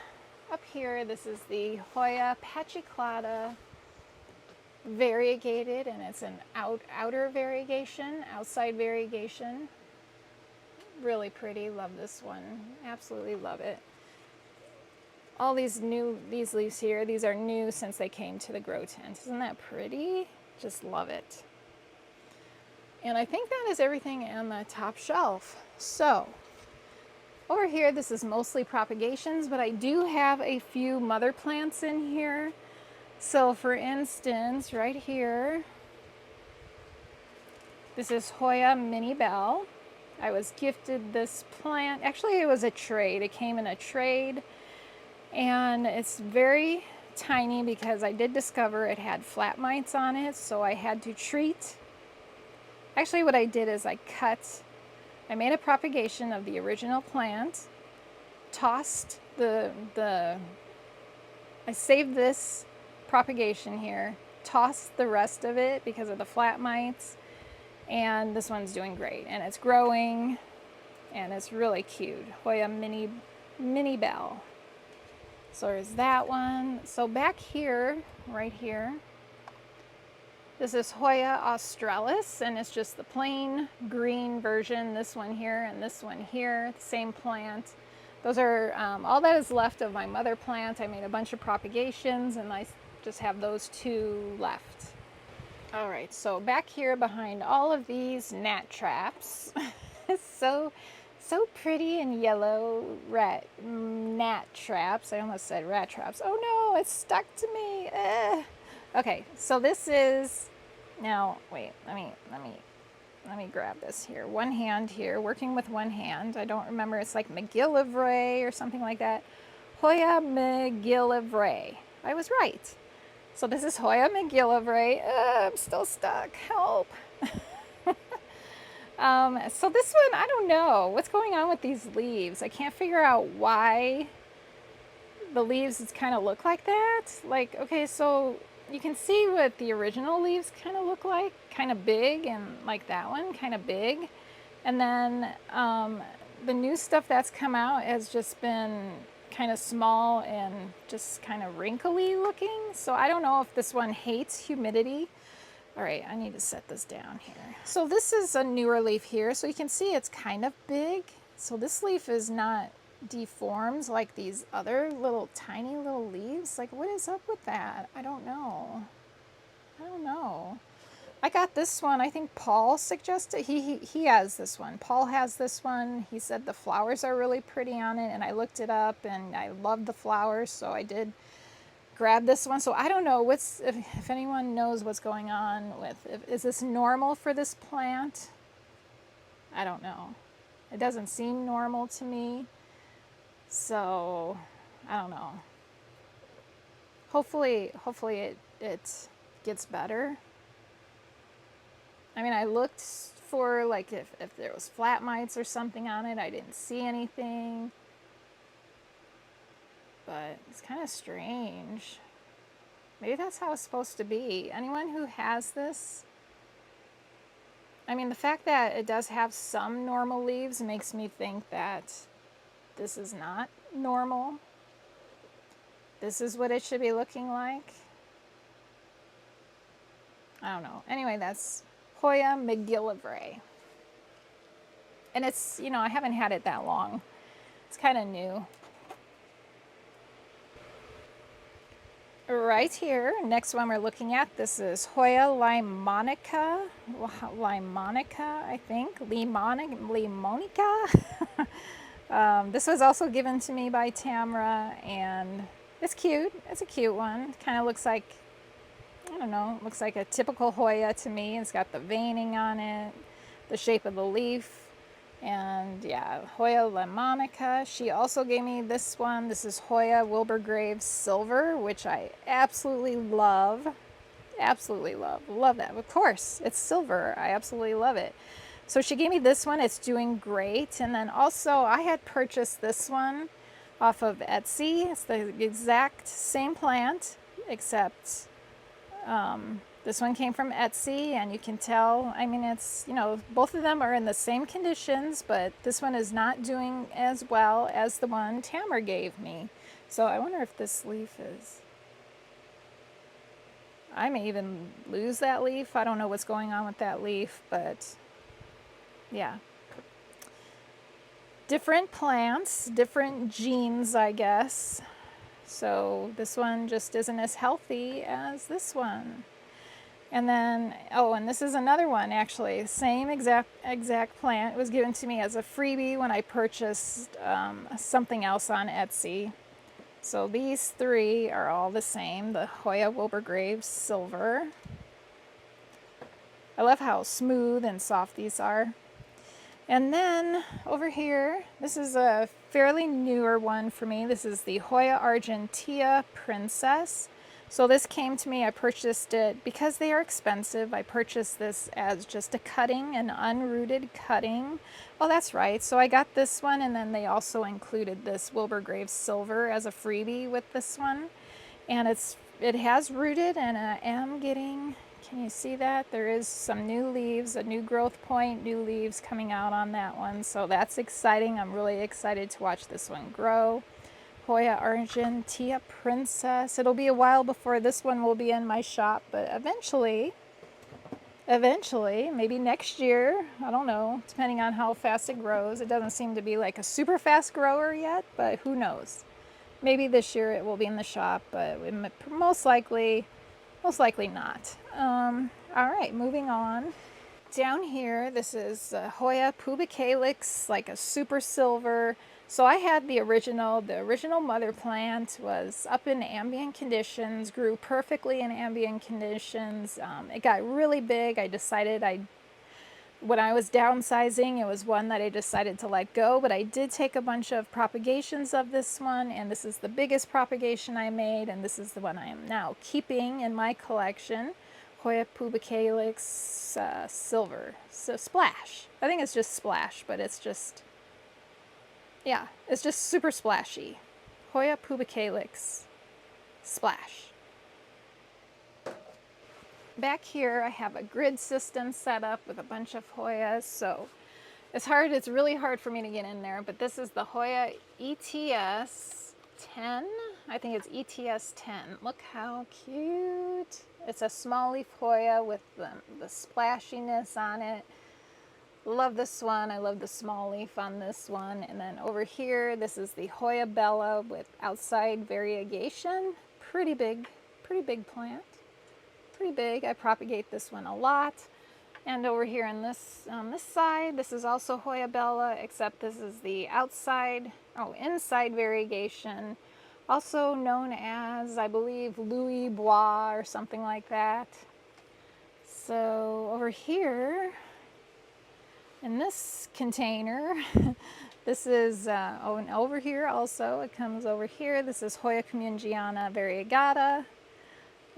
up here, this is the Hoya Pachiclata variegated, and it's an outer variegation, outside variegation. Really pretty, love this one, absolutely love it. All these leaves here, these are new since they came to the grow tent. Isn't that pretty? Just love it. And I think that is everything on the top shelf. So over here, this is mostly propagations, but I do have a few mother plants in here. So for instance, right here, this is Hoya Mini Bell. I was gifted this plant. Actually, it was a trade. It came in a trade, and it's very tiny because I did discover it had flat mites on it, so I had to treat. Actually, what I did is I made a propagation of the original plant, tossed I saved this propagation here, tossed the rest of it because of the flat mites. And this one's doing great, and it's growing, and it's really cute. Hoya mini bell. So there's that one. So back here, right here, this is Hoya australis, and it's just the plain green version. This one here and this one here, the same plant. Those are all that is left of my mother plant. I made a bunch of propagations, and I just have those two left. All right, so back here behind all of these gnat traps, so pretty and yellow gnat traps. I almost said rat traps. Oh no, it's stuck to me. Okay, so this is, now wait, let me grab this here. One hand here, working with one hand. I don't remember, it's like McGillivray or something like that. Hoya McGillivray. I was right. So this is Hoya McGillivray. I'm still stuck, help. So this one, I don't know what's going on with these leaves. I can't figure out why the leaves kind of look like that. Like, okay, so you can see what the original leaves kind of look like, kind of big, and like that one, kind of big. And then the new stuff that's come out has just been kind of small and just kind of wrinkly looking. So I don't know if this one hates humidity. All right, I need to set this down here. So this is a newer leaf here. So you can see it's kind of big. So this leaf is not deformed like these other little tiny little leaves. Like, what is up with that? I don't know. I got this one. I think Paul suggested, he has this one. Paul has this one. He said the flowers are really pretty on it, and I looked it up and I love the flowers, so I did grab this one. So I don't know if anyone knows what's going on with, is this normal for this plant? I don't know. It doesn't seem normal to me. So I don't know. Hopefully it gets better. I mean, I looked for like if there was flat mites or something on it. I didn't see anything. But it's kind of strange. Maybe that's how it's supposed to be. Anyone who has this, I mean, the fact that it does have some normal leaves makes me think that this is not normal. This is what it should be looking like. I don't know. Anyway, that's Hoya McGillivray. And it's, you know, I haven't had it that long. It's kind of new. Right here, next one we're looking at, this is Hoya limonica, I think, limonica. This was also given to me by Tamra, and it's cute. It's a cute one. Kind of looks like, I don't know, looks like a typical Hoya to me. It's got the veining on it, the shape of the leaf. And yeah, Hoya limonica. She also gave me this one. This is Hoya Wilbur Graves Silver, which I absolutely love. Absolutely love. Love that. Of course, it's silver. I absolutely love it. So she gave me this one. It's doing great. And then also I had purchased this one off of Etsy. It's the exact same plant, except this one came from Etsy, and you can tell, I mean, it's, you know, both of them are in the same conditions, but this one is not doing as well as the one Tamra gave me. So I wonder if this leaf is, I may even lose that leaf. I don't know what's going on with that leaf, but yeah. Different plants, different genes, I guess. So this one just isn't as healthy as this one. And then, oh, and this is another one, actually. Same exact plant. It was given to me as a freebie when I purchased something else on Etsy. So these three are all the same. The Hoya Wilbur Graves Silver. I love how smooth and soft these are. And then over here, this is a fairly newer one for me. This is the Hoya Argentea Princess. So this came to me, I purchased it because they are expensive. I purchased this as just a cutting, an unrooted cutting. Oh, that's right. So I got this one, and then they also included this Wilbur Graves Silver as a freebie with this one. And it's it has rooted, and I am getting, can you see that? There is some new leaves, a new growth point, new leaves coming out on that one. So that's exciting. I'm really excited to watch this one grow. Hoya Argentea Princess. It'll be a while before this one will be in my shop, but eventually, maybe next year, I don't know, depending on how fast it grows. It doesn't seem to be like a super fast grower yet, but who knows? Maybe this year it will be in the shop, but most likely not. All right, moving on. Down here, this is Hoya pubicalyx, like a super silver. So I had the original mother plant was up in ambient conditions, grew perfectly in ambient conditions. It got really big. I decided when I was downsizing, it was one that I decided to let go, but I did take a bunch of propagations of this one, and this is the biggest propagation I made, and this is the one I am now keeping in my collection. Hoya pubicalyx silver. So Splash. I think it's just Splash, but it's just, yeah, it's just super splashy. Hoya pubicalyx Splash. Back here I have a grid system set up with a bunch of Hoyas, so it's really hard for me to get in there, but this is the Hoya ETS 10. I think it's ETS 10. Look how cute. It's a small leaf Hoya with the splashiness on it. Love this one. I love the small leaf on this one. And then over here, this is the Hoya Bella with outside variegation. Pretty big plant. Pretty big. I propagate this one a lot. And over here on this side, this is also Hoya Bella, except this is the inside variegation, also known as, I believe, Louis Bois or something like that. So over here, in this container, this is, and over here also, it comes over here, this is Hoya Commungiana variegata.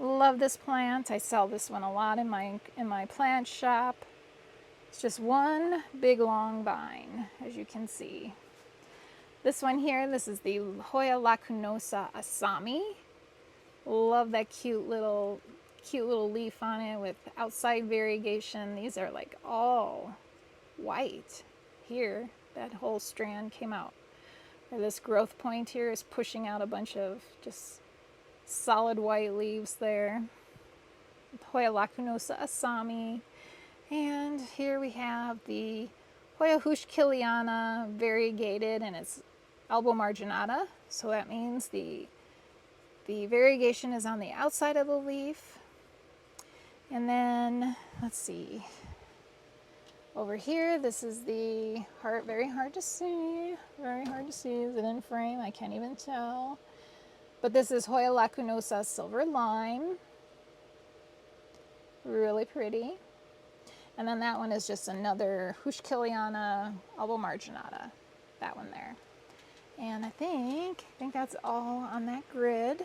Love this plant. I sell this one a lot in my plant shop. It's just one big long vine, as you can see. This one here, this is the Hoya lacunosa asami. Love that cute little leaf on it with outside variegation. These are like all white here. That whole strand came out. Or this growth point here is pushing out a bunch of just solid white leaves there. Hoya lacunosa asami. And here we have the Hoya hushkiliana variegated, and it's elbow marginata. So that means the variegation is on the outside of the leaf. And then, let's see. Over here, this is the very hard to see. Very hard to see. Is it in frame? I can't even tell. But this is Hoya lacunosa silver lime. Really pretty. And then that one is just another Hushkiliana elbow marginata. That one there. And I think that's all on that grid.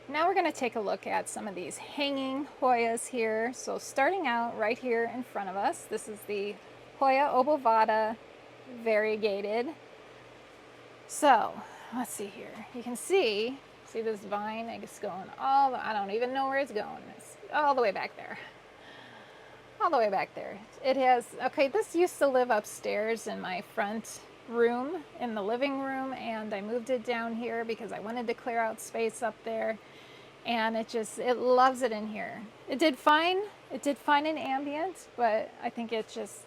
Now we're going to take a look at some of these hanging Hoyas here. So starting out right here in front of us, this is the Hoya obovata variegated. So let's see here. You can see this vine? It's going I don't even know where it's going. It's all the way back there. All the way back there. It has, okay, this used to live upstairs in my front room, in the living room, and I moved it down here because I wanted to clear out space up there. And it loves it in here. It did fine in ambient, but I think it just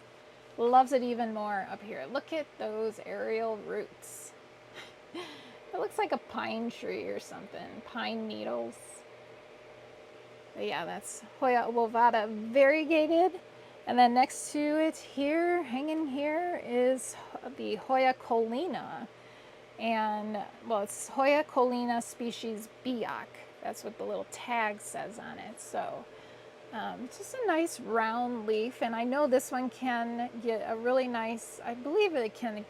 loves it even more up here. Look at those aerial roots. It looks like a pine tree or something, pine needles. But yeah, that's Hoya obovata variegated. And then next to it here, hanging here, is the Hoya choline. And, well, it's Hoya choline species Biak. That's what the little tag says on it. So just a nice round leaf. And I know this one can get a really nice, I believe it can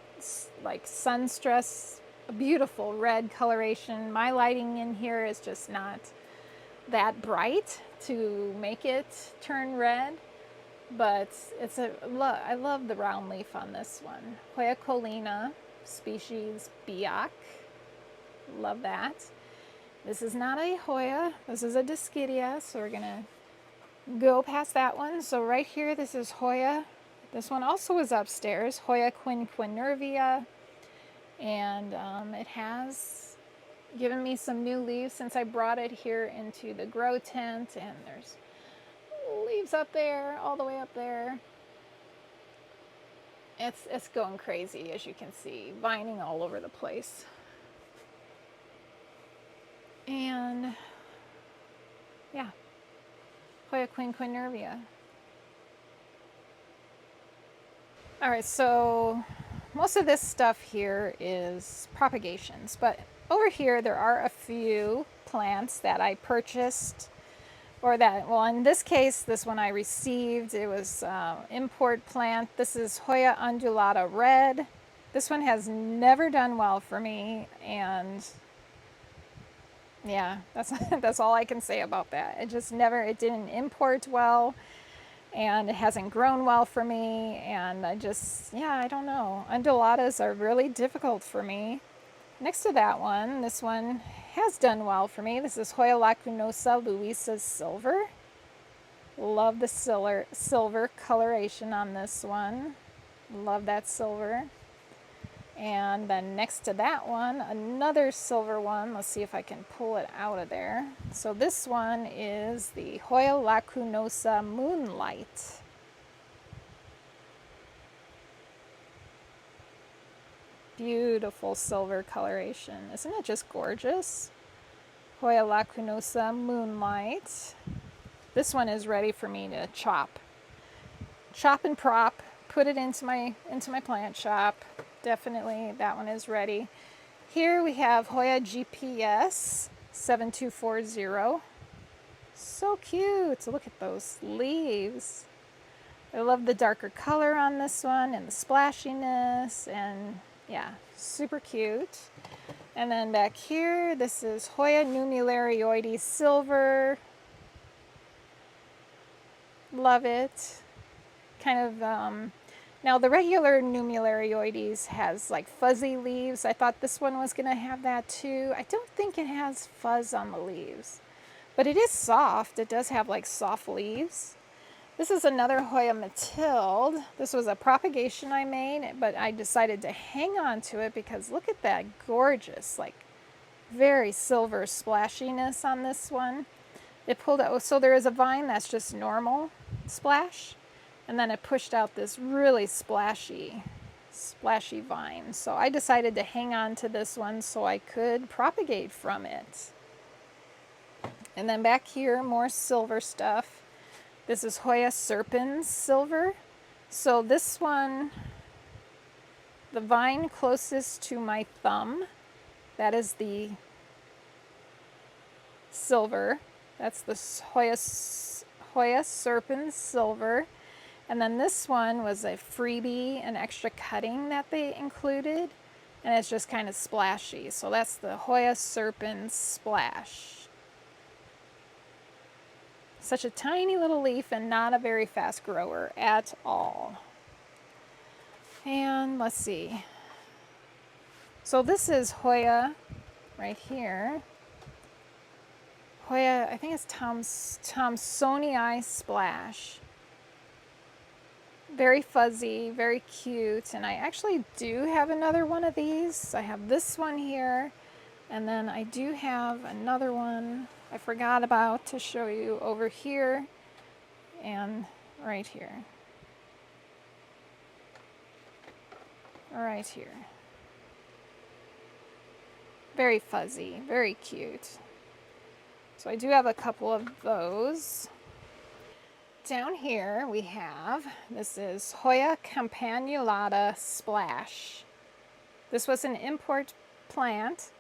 like sun stress, a beautiful red coloration. My lighting in here is just not that bright to make it turn red, but I love the round leaf on this one. Hoya choline species Biak. Love that. This is not a Hoya, this is a Dischidia, so we're gonna go past that one. So right here, this is Hoya. This one also is upstairs, Hoya quinquenervia, and it has given me some new leaves since I brought it here into the grow tent, and there's leaves up there, all the way up there. It's going crazy, as you can see, vining all over the place. And yeah, Hoya quinquenervia. All right, so most of this stuff here is propagations, but over here there are a few plants that I purchased, or that, well, in this case, this one I received. It was import plant. This is Hoya undulata red. This one has never done well for me, and yeah, that's all I can say about that. It didn't import well, and it hasn't grown well for me, and I don't know. Undulatas are really difficult for me. Next to that one, this one has done well for me. This is Hoya lacunosa Louisa silver. Love the silver coloration on this one. Love that silver. And then next to that one, another silver one. Let's see if I can pull it out of there. So this one is the Hoya lacunosa Moonlight. Beautiful silver coloration. Isn't it just gorgeous? Hoya lacunosa Moonlight. This one is ready for me to chop and prop, put it into my plant shop. Definitely that one is ready. Here we have Hoya GPS 7240. So cute. Look at those leaves. I love the darker color on this one and the splashiness, and yeah, super cute. And then back here, this is Hoya nummulariioides silver. Love it. Kind of, now the regular nummularioides has like fuzzy leaves. I thought this one was gonna have that too. I don't think it has fuzz on the leaves, but it is soft. It does have like soft leaves. This is another Hoya Mathilde. This was a propagation I made, but I decided to hang on to it because look at that gorgeous, like very silver splashiness on this one. It pulled out, so there is a vine that's just normal splash, and then it pushed out this really splashy vine. So I decided to hang on to this one so I could propagate from it. And then back here, more silver stuff. This is Hoya serpens silver. So this one, the vine closest to my thumb, that is the silver. That's the Hoya serpens silver. And then this one was a freebie, an extra cutting that they included, and it's just kind of splashy. So that's the Hoya serpens splash. Such a tiny little leaf and not a very fast grower at all. And let's see. So this is Hoya right here. Hoya, I think it's Thomsonii Splash. Very fuzzy, very cute. And I actually do have another one of these. I have this one here, and then I do have another one I forgot about to show you over here and right here. Right here. Very fuzzy, very cute. So I do have a couple of those. Down here we have, this is Hoya campanulata Splash. This was an import plant.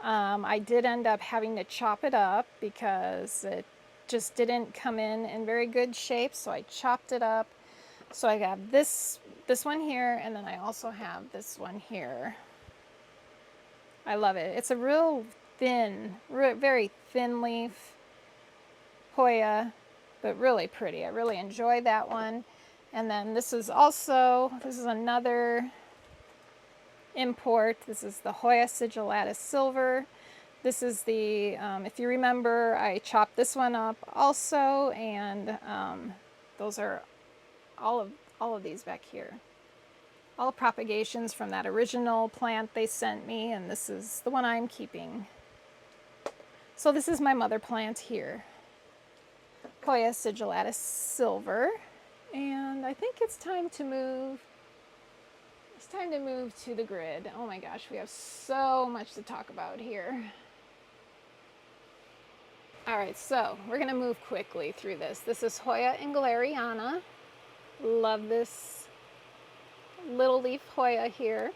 I did end up having to chop it up because it just didn't come in very good shape, so I chopped it up. So I got this one here, and then I also have this one here. I love it. It's a real thin, very thin leaf Hoya, but really pretty. I really enjoy that one. And then this is another import. This is the Hoya sigillatus silver. This is the, if you remember, I chopped this one up also, and those are all of these back here. All propagations from that original plant they sent me, and this is the one I'm keeping. So this is my mother plant here, Hoya sigillatus silver, and I think it's time to move. It's time to move to the grid. Oh my gosh, we have so much to talk about here. All right, so we're gonna move quickly through this. This is Hoya engleriana. Love this little leaf Hoya here.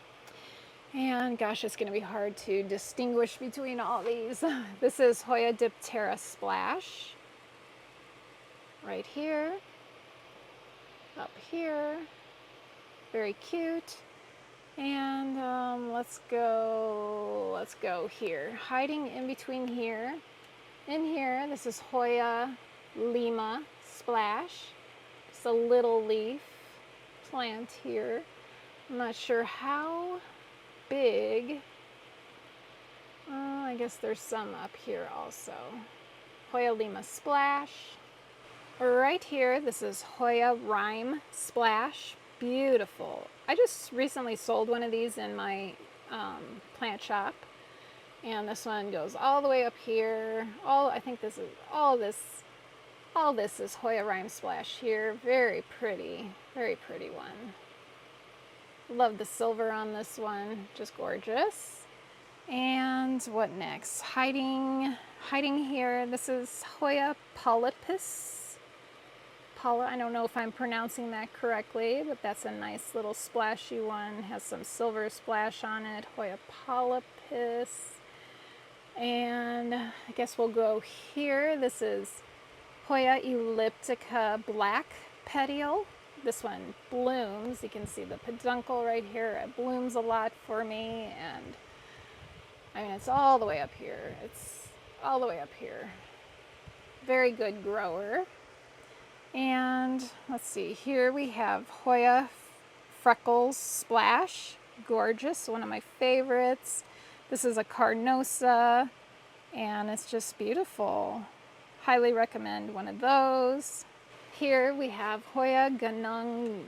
And gosh, it's gonna be hard to distinguish between all these. This is Hoya diptera splash. Right here, up here, very cute. And let's go here. Hiding in between here. In here, this is Hoya lima splash. It's a little leaf plant here. I'm not sure how big. I guess there's some up here also. Hoya lima splash. Right here, this is Hoya rime splash. Beautiful. I just recently sold one of these in my plant shop. And this one goes all the way up here. I think this is all this is Hoya rime splash here. Very pretty one. Love the silver on this one, just gorgeous. And what next? Hiding here. This is Hoya polypus. I don't know if I'm pronouncing that correctly, but that's a nice little splashy one. Has some silver splash on it. Hoya polypus. And I guess we'll go here. This is Hoya elliptica black petiole. This one blooms. You can see the peduncle right here. It blooms a lot for me, and I mean, it's all the way up here. It's all the way up here. Very good grower. And let's see, here we have Hoya freckles splash. Gorgeous, one of my favorites. This is a carnosa, and it's just beautiful. Highly recommend one of those. Here we have Hoya ganongading,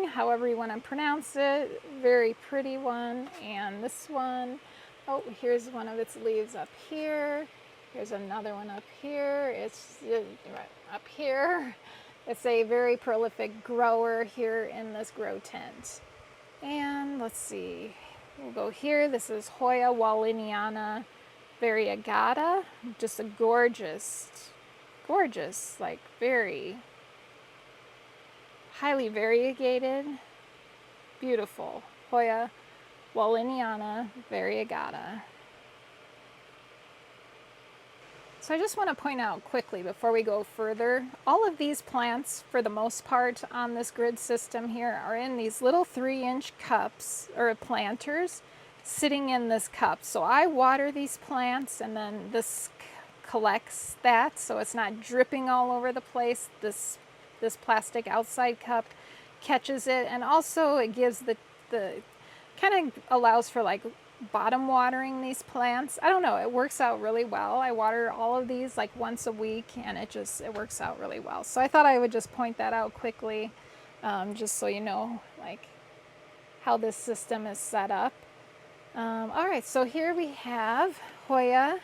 however you want to pronounce it. Very pretty one. And this one, oh, here's one of its leaves up here. Here's another one up here. It's right up here. It's a very prolific grower here in this grow tent. And let's see, we'll go here. This is Hoya walliniana variegata. Just a gorgeous, like very highly variegated, beautiful Hoya walliniana variegata. So I just want to point out quickly before we go further, all of these plants, for the most part on this grid system here, are in these little 3-inch cups, or planters, sitting in this cup. So I water these plants, and then this collects that, so it's not dripping all over the place. This plastic outside cup catches it, and also it gives the kind of allows for like bottom watering these plants. I don't know, it works out really well. I water all of these like once a week, and it works out really well. So I thought I would just point that out quickly, just so you know like how this system is set up. All right, so here we have Hoya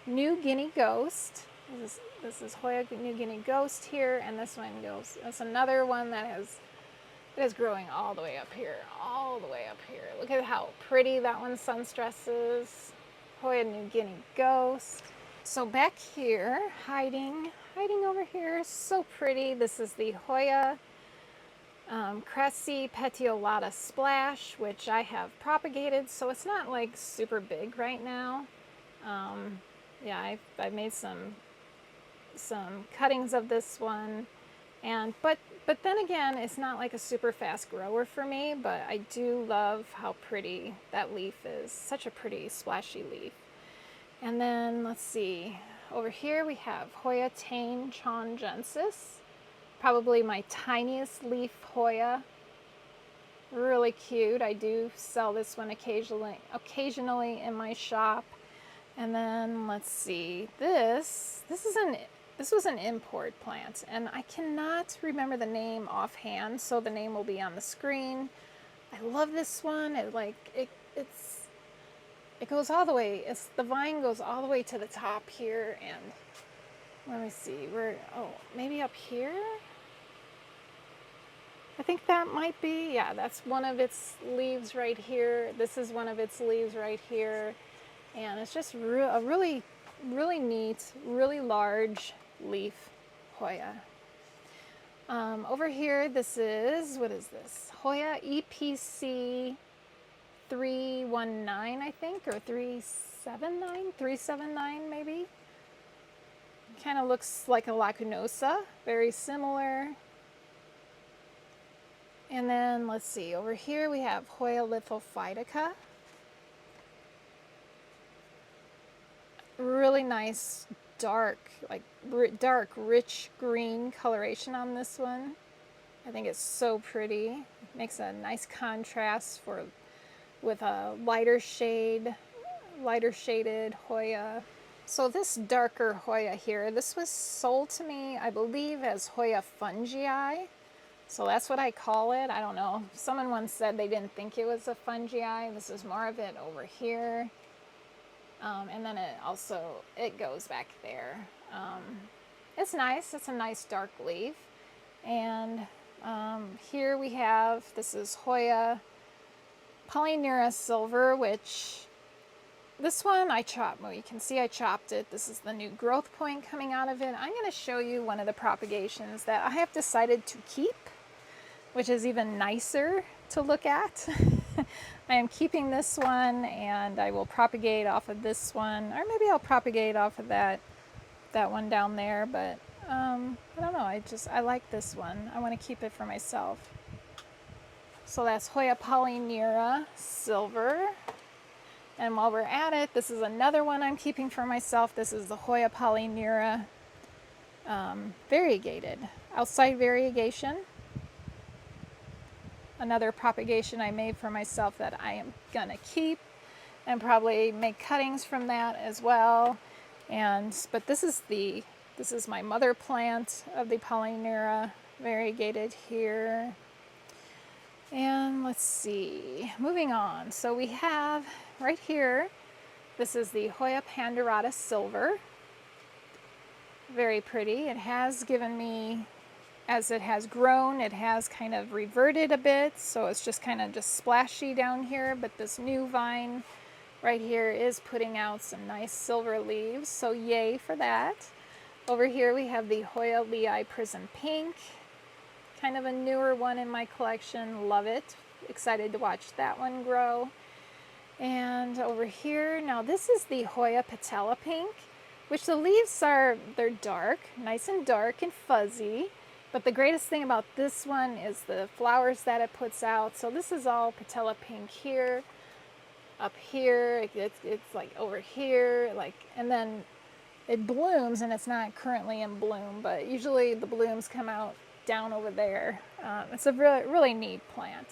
New Guinea Ghost. This is Hoya New Guinea Ghost here, and this one goes, that's another one that is growing all the way up here, all the way up here. Look at how pretty that one sun stresses. Hoya New Guinea Ghost. So back here, hiding over here, so pretty. This is the Hoya Cressy petiolata splash, which I have propagated, so it's not like super big right now. Yeah, I've made some cuttings of this one, and but then again, it's not like a super fast grower for me, but I do love how pretty that leaf is. Such a pretty splashy leaf. And then let's see, over here we have Hoya Tane chongensis, probably my tiniest leaf Hoya Really cute. I do sell this one occasionally in my shop. And then let's see, this was an import plant, and I cannot remember the name offhand, so the name will be on the screen. I love this one. It goes all the way. The vine goes all the way to the top here, and let me see. Maybe up here. I think that might be, yeah, that's one of its leaves right here. This is one of its leaves right here. And it's just a really, really neat, really large leaf Hoya. Over here, this is, what is this? Hoya EPC 319, I think, or 379 maybe. Kind of looks like a lacunosa, very similar. And then let's see, over here we have Hoya lithophytica. Really nice dark, rich green coloration on this one. I think it's so pretty. It makes a nice contrast with a lighter shaded Hoya. So this darker Hoya here, this was sold to me, I believe, as Hoya fungii. So that's what I call it. I don't know. Someone once said they didn't think it was a fungi. This is more of it over here. And then it goes back there. It's nice. It's a nice dark leaf. And here we have, this is Hoya Polynera silver, which this one I chopped. Well, you can see I chopped it. This is the new growth point coming out of it. I'm going to show you one of the propagations that I have decided to keep, which is even nicer to look at. I am keeping this one, and I will propagate off of this one, or maybe I'll propagate off of that one down there, but I don't know, I like this one. I want to keep it for myself. So that's Hoya Polynera silver. And while we're at it, this is another one I'm keeping for myself. This is the Hoya Polynera variegated, outside variegation. Another propagation I made for myself that I am gonna keep and probably make cuttings from that as well. But this is my mother plant of the Polynera variegated here. And let's see, moving on. So we have right here, this is the Hoya Pandurata silver. Very pretty. It has given me, as it has grown, it has kind of reverted a bit, so it's just kind of just splashy down here, but this new vine right here is putting out some nice silver leaves, so yay for that. Over here we have the Hoya Lei Prism Pink, kind of a newer one in my collection. Love it. Excited to watch that one grow. And over here, now this is the Hoya Patella Pink, which the leaves they're dark, nice and dark and fuzzy. But the greatest thing about this one is the flowers that it puts out. So this is all Patella Pink here, up here, it's like over here, and then it blooms, and it's not currently in bloom, but usually the blooms come out down over there. It's a really, really neat plant.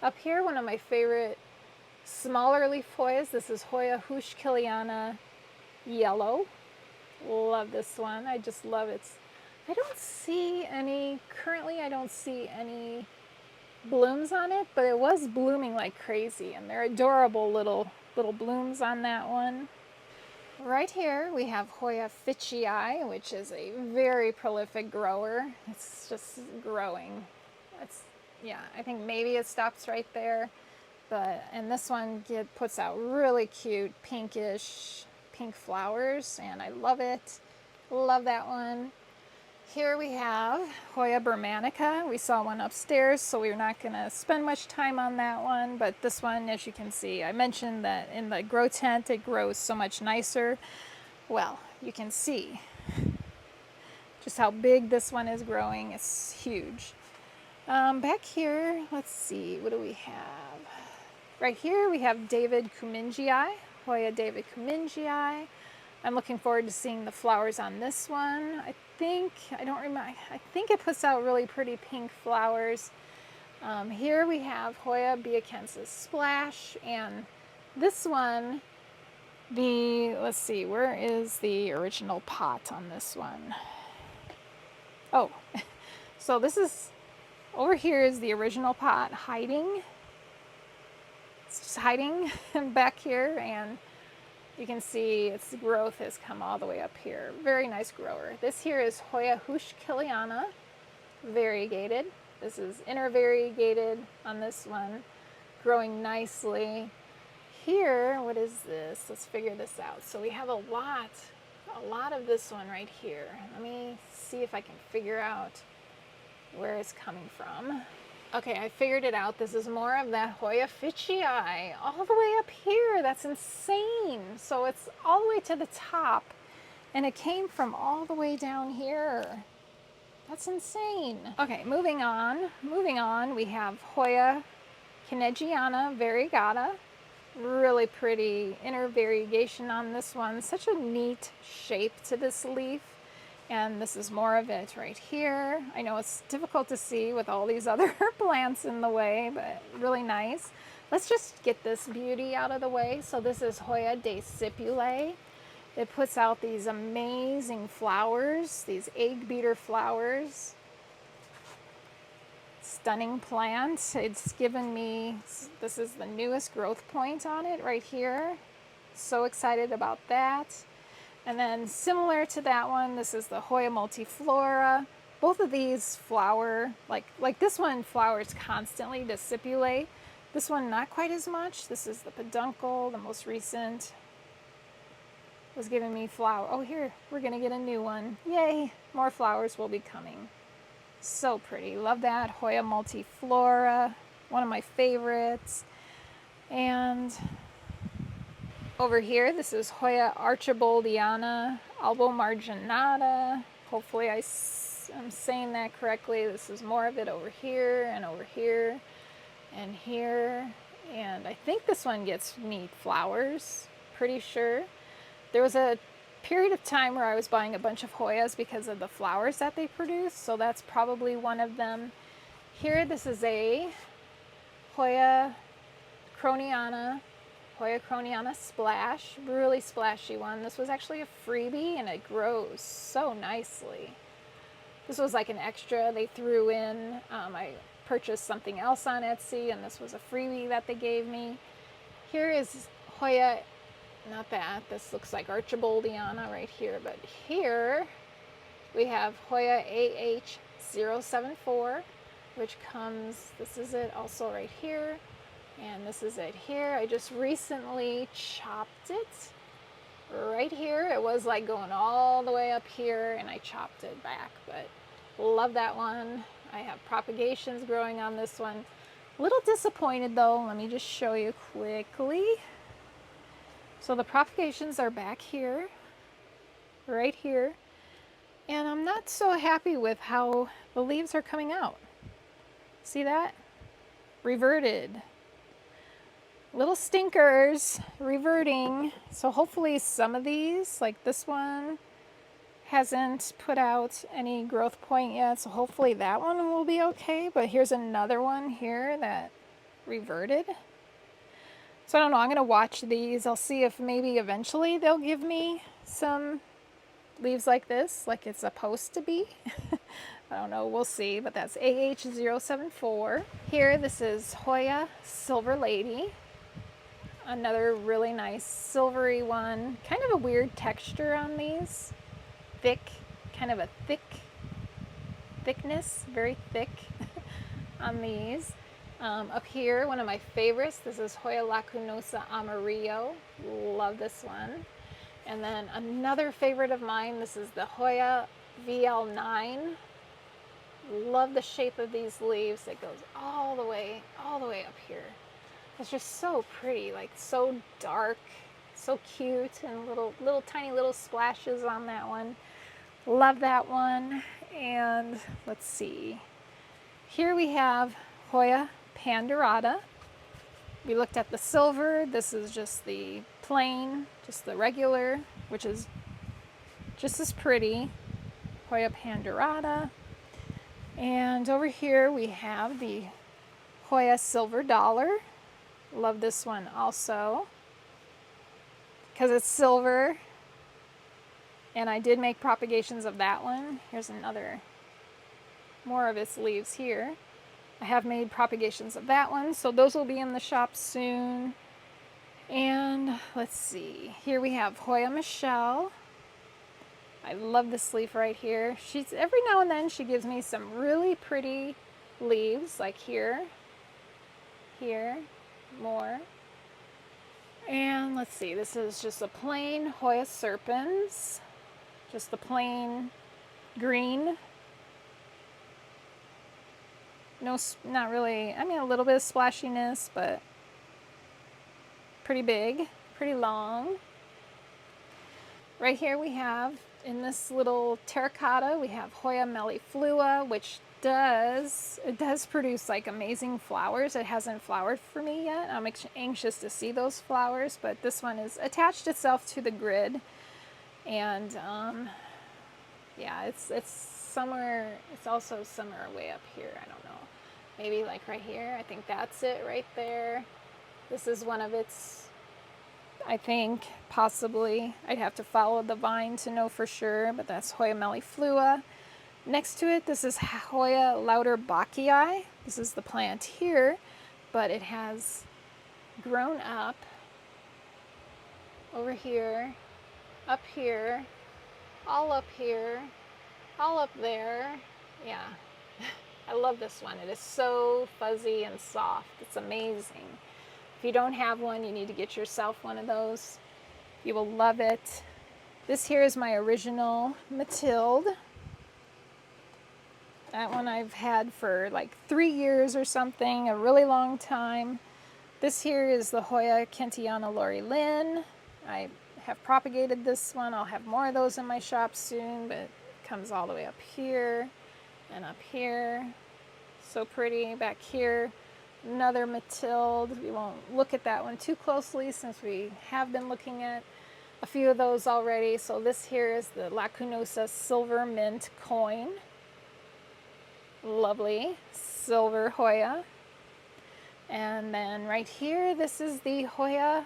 Up here, one of my favorite smaller leaf Hoyas, this is Hoya Hushkiliana Yellow. Love this one. I just love it. I don't see any blooms on it, but it was blooming like crazy, and they're adorable little blooms on that one. Right here we have Hoya Fitchii, which is a very prolific grower. It's just growing. I think maybe it stops right there, and this one puts out really cute pinkish pink flowers, and I love it. Love that one. Here we have Hoya Burmanica. We saw one upstairs, so we're not going to spend much time on that one, but this one, as you can see, I mentioned that in the grow tent it grows so much nicer. Well, you can see just how big this one is growing. It's huge. Back here, let's see, what do we have? Right here we have David Kumingii, Hoya David Kumingii. I'm looking forward to seeing the flowers on this one. I think it puts out really pretty pink flowers. Here we have Hoya Biacensis Splash, and this one, let's see, where is the original pot on this one? Oh, so this is, over here is the original pot hiding. It's just hiding back here, and you can see its growth has come all the way up here. Very nice grower. This here is Hoya Hushkiliana, variegated. This is intervariegated on this one, growing nicely. Here, what is this? Let's figure this out. So we have a lot of this one right here. Let me see if I can figure out where it's coming from. Okay, I figured it out. This is more of that Hoya Fitchii all the way up here. That's insane. So it's all the way to the top, and it came from all the way down here. That's insane. Okay, moving on. Moving on, we have Hoya Kinegiana variegata. Really pretty intervariegation on this one. Such a neat shape to this leaf. And this is more of it right here. I know it's difficult to see with all these other plants in the way, but really nice. Let's just get this beauty out of the way. So this is Hoya Discipulae. It puts out these amazing flowers, these egg beater flowers. Stunning plant. It's given me, this is the newest growth point on it right here. So excited about that. And then similar to that one, this is the Hoya multiflora. Both of these flower, like this one flowers constantly, Discipulae. This one not quite as much. This is the peduncle, the most recent. Was giving me flower. Oh, here, we're gonna get a new one. Yay, more flowers will be coming. So pretty, love that. Hoya multiflora, one of my favorites. And over here, this is Hoya archiboldiana albomarginata. Hopefully I'm saying that correctly. This is more of it over here and over here and here. And I think this one gets neat flowers, pretty sure. There was a period of time where I was buying a bunch of Hoyas because of the flowers that they produce, so that's probably one of them. Here, this is a Hoya croniana Splash, really splashy one. This was actually a freebie, and it grows so nicely. This was like an extra they threw in. I purchased something else on Etsy, and this was a freebie that they gave me. Here is Hoya, not that, this looks like Archiboldiana right here, but here we have Hoya AH074, which comes, this is it also right here, and this is it here. I just recently chopped it right here. It was like going all the way up here, and I chopped it back, but love that one. I have propagations growing on this one. A little disappointed though. Let me just show you quickly. So the propagations are back here, right here, and I'm not so happy with how the leaves are coming out. See that? Reverted. Little stinkers, reverting. So hopefully some of these, like this one, hasn't put out any growth point yet, so hopefully that one will be okay. But here's another one here that reverted. So I don't know, I'm going to watch these. I'll see if maybe eventually they'll give me some leaves like this, like it's supposed to be. I don't know, we'll see, but that's AH074. Here, this is Hoya Silver Lady. Another really nice silvery one. Kind of a weird texture on these. Thick, kind of a thickness, very thick on these. Up here, one of my favorites, this is Hoya lacunosa amarillo. Love this one. And then another favorite of mine, this is the Hoya VL9. Love the shape of these leaves. It goes all the way up here. It's just so pretty, like so dark, so cute, and little tiny little splashes on that one. Love that one. And let's see. Here we have Hoya Pandurata. We looked at the silver. This is just the plain, just the regular, which is just as pretty. Hoya Pandurata. And over here we have the Hoya Silver Dollar. Love this one also because it's silver. And I did make propagations of that one. Here's another, more of its leaves here. I have made propagations of that one, so those will be in the shop soon. And let's see, here we have Hoya Michelle. I love this leaf right here. She's, every now and then she gives me some really pretty leaves, like here, more. And let's see, this is just a plain Hoya Serpens, just the plain green. No, not really, I mean a little bit of splashiness, but pretty big, pretty long. Right here we have, in this little terracotta, we have Hoya melliflua, which does produce like amazing flowers. It hasn't flowered for me yet. I'm anxious to see those flowers, but this one is attached itself to the grid. And yeah, it's somewhere, it's also somewhere way up here, I don't know. Maybe like right here, I think that's it right there. This is one of its, I think, possibly. I'd have to follow the vine to know for sure, but that's Hoya melliflua. Next to it, this is Hoya lauterbachii. This is the plant here, but it has grown up over here, up here, all up here, all up there. Yeah, I love this one. It is so fuzzy and soft. It's amazing. If you don't have one, you need to get yourself one of those. You will love it. This here is my original Mathilde. That one I've had for like 3 years or something, a really long time. This here is the Hoya Kentiana Lori Lynn. I have propagated this one. I'll have more of those in my shop soon, but it comes all the way up here and up here. So pretty. Back here, another Mathilde. We won't look at that one too closely since we have been looking at a few of those already. So this here is the Lacunosa Silver Mint Coin. Lovely silver Hoya. And then right here, this is the Hoya,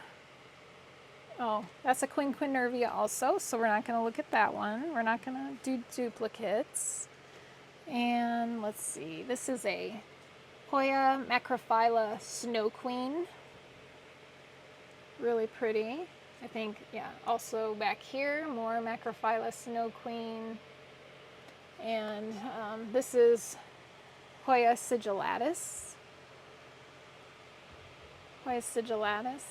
oh, that's a Quinquenervia also, so we're not going to look at that one. We're not going to do duplicates. And let's see, this is a Hoya macrophylla Snow Queen. Really pretty. I think, yeah, also back here, more macrophylla Snow Queen. And this is Hoya sigillatus. Hoya sigillatus.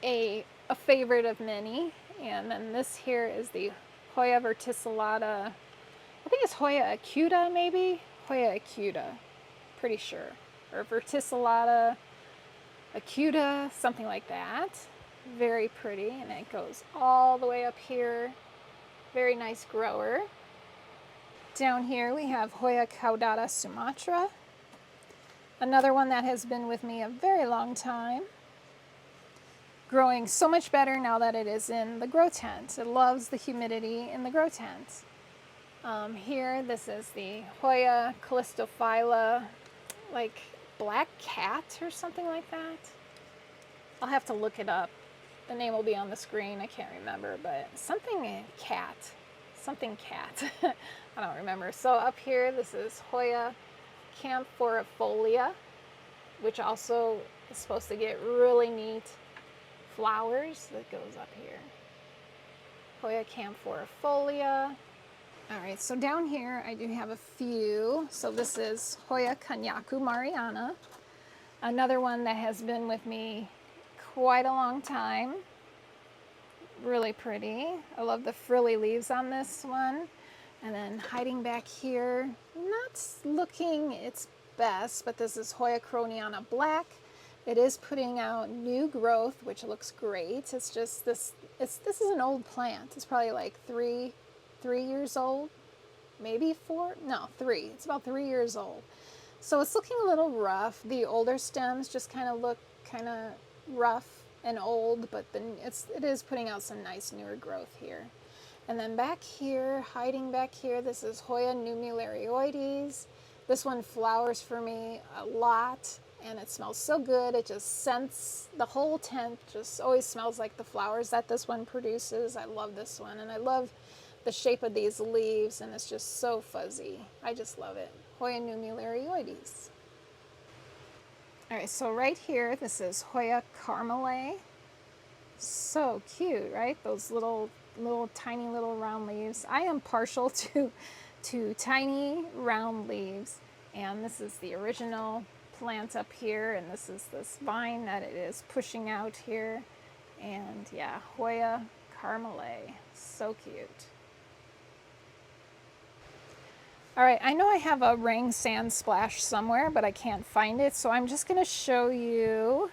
A favorite of many. And then this here is the Hoya verticillata. I think it's Hoya acuta, maybe? Hoya acuta, pretty sure. Or verticillata acuta, something like that. Very pretty, and it goes all the way up here. Very nice grower. Down here we have Hoya caudata Sumatra. Another one that has been with me a very long time. Growing so much better now that it is in the grow tent. It loves the humidity in the grow tent. Here, this is the Hoya callistophylla, like black cat or something like that. I'll have to look it up. The name will be on the screen. I can't remember, but something cat. Something cat. I don't remember. So up here, this is Hoya camphorifolia, which also is supposed to get really neat flowers. That goes up here. Hoya camphorifolia. All right, so down here I do have a few. So this is Hoya Kanyaku Mariana, another one that has been with me quite a long time. Really pretty. I love the frilly leaves on this one. And then hiding back here, not looking its best, but this is Hoya Croniana Black. It is putting out new growth, which looks great. It's just this is an old plant. It's probably like three years old, maybe 4, no, 3. It's about 3 years old. So it's looking a little rough. The older stems just kind of look kind of rough and old, but then it is putting out some nice newer growth here. And then back here, hiding back here, this is Hoya nummularioides. This one flowers for me a lot, and it smells so good. It just scents, the whole tent just always smells like the flowers that this one produces. I love this one, and I love the shape of these leaves, and it's just so fuzzy. I just love it. Hoya nummularioides. All right, so right here, this is Hoya carmelae. So cute, right? Those little tiny little round leaves. I am partial to tiny round leaves, and this is the original plant up here, and this is this vine that it is pushing out here. And yeah, Hoya carmelae, so cute. All right, I know I have a ring sand splash somewhere, but I can't find it, so I'm just going to show you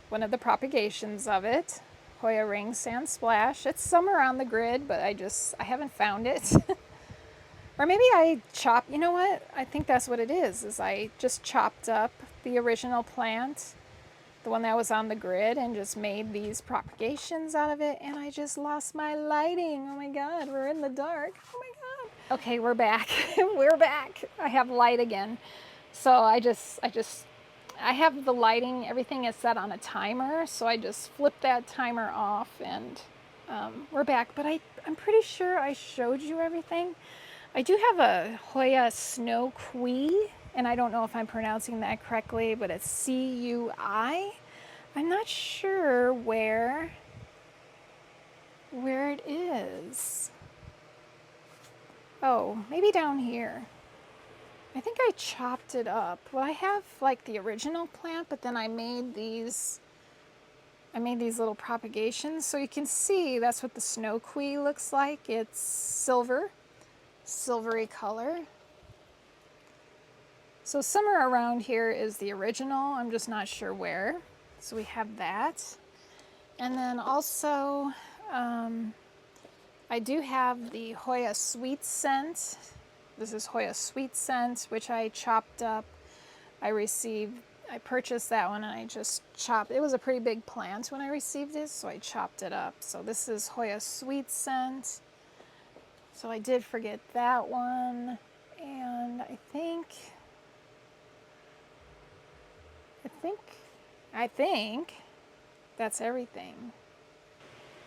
one of the propagations of it. Hoya ring sand splash. It's somewhere on the grid, but I haven't found it. Or maybe I chopped, you know what? I think that's what it is I just chopped up the original plant, the one that was on the grid, and just made these propagations out of it, and I just lost my lighting. Oh my God, we're in the dark. Oh my God. Okay, we're back. We're back. I have light again. So I have the lighting, everything is set on a timer, so I just flipped that timer off, and we're back. But I'm pretty sure I showed you everything. I do have a Hoya snow kui, and I don't know if I'm pronouncing that correctly, but it's C-U-I. I'm not sure where it is. Oh, maybe down here. I think I chopped it up. Well, I have like the original plant, but then I made these little propagations. So you can see that's what the snow kui looks like. It's silvery color. So somewhere around here is the original. I'm just not sure where. So we have that. And then also, I do have the Hoya Sweet Scent. This is Hoya Sweet Scent, which I chopped up. I purchased that one, and I just chopped. It was a pretty big plant when I received it, so I chopped it up. So this is Hoya Sweet Scent. So I did forget that one. And I think that's everything.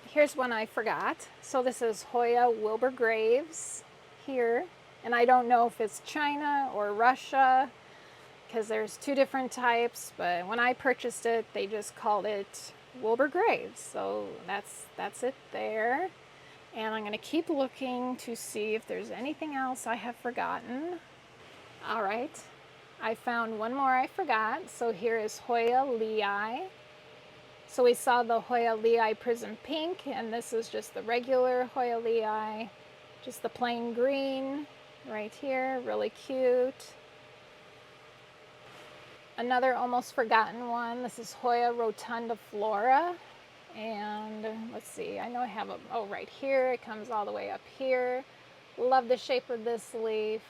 Here's one I forgot. So this is Hoya Wilbur Graves here. And I don't know if it's China or Russia, because there's two different types, but when I purchased it, they just called it Wilbur Graves. So that's it there. And I'm gonna keep looking to see if there's anything else I have forgotten. All right, I found one more I forgot. So here is Hoya Lei. So we saw the Hoya Lei Prism Pink, and this is just the regular Hoya Lei, just the plain green right here, really cute. Another almost forgotten one, this is Hoya rotundiflora. And let's see, I know I have right here, it comes all the way up here. Love the shape of this leaf.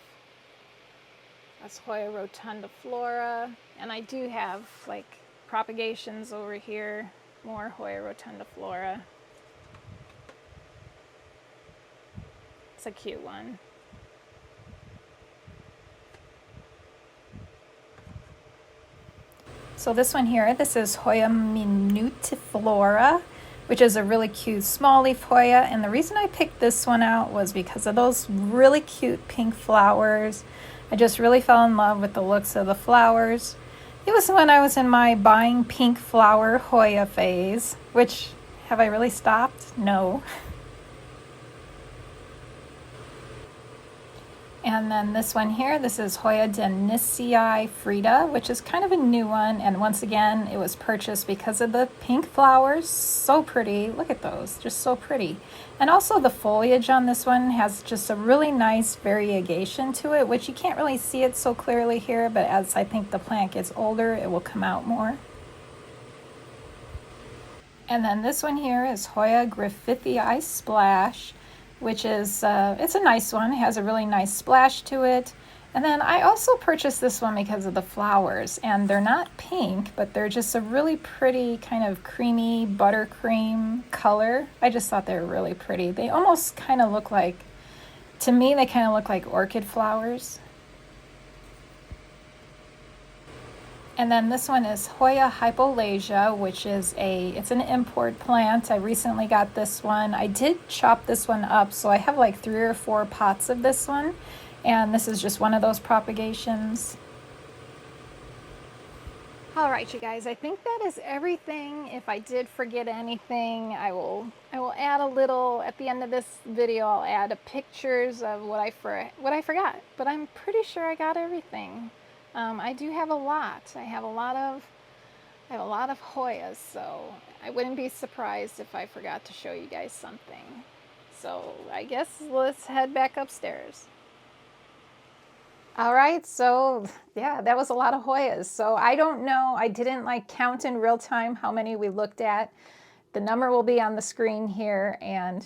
That's Hoya rotundiflora. And I do have like propagations over here, more Hoya rotundiflora. It's a cute one. So this one here, this is Hoya minutiflora, which is a really cute small leaf Hoya. And the reason I picked this one out was because of those really cute pink flowers. I just really fell in love with the looks of the flowers. It was when I was in my buying pink flower Hoya phase, which, have I really stopped? No. And then this one here, this is Hoya Denisii Frida, which is kind of a new one. And once again, it was purchased because of the pink flowers. So pretty. Look at those, just so pretty. And also the foliage on this one has just a really nice variegation to it, which you can't really see it so clearly here, but as I think the plant gets older, it will come out more. And then this one here is Hoya Griffithii Splash, which is, it's a nice one. It has a really nice splash to it. And then I also purchased this one because of the flowers, and they're not pink, but they're just a really pretty kind of creamy buttercream color. I just thought they were really pretty. They almost kind of look like, to me, they kind of look like orchid flowers. And then this one is Hoya hypolasia, which is it's an import plant. I recently got this one. I did chop this one up, so I have like 3 or 4 pots of this one. And this is just one of those propagations. All right, you guys, I think that is everything. If I did forget anything, I will add a little at the end of this video. I'll add pictures of what I forgot, but I'm pretty sure I got everything. I do have a lot. I have a lot of Hoyas, so I wouldn't be surprised if I forgot to show you guys something. So I guess let's head back upstairs. All right, so yeah, that was a lot of Hoyas. So I don't know, I didn't like count in real time how many we looked at. The number will be on the screen here, and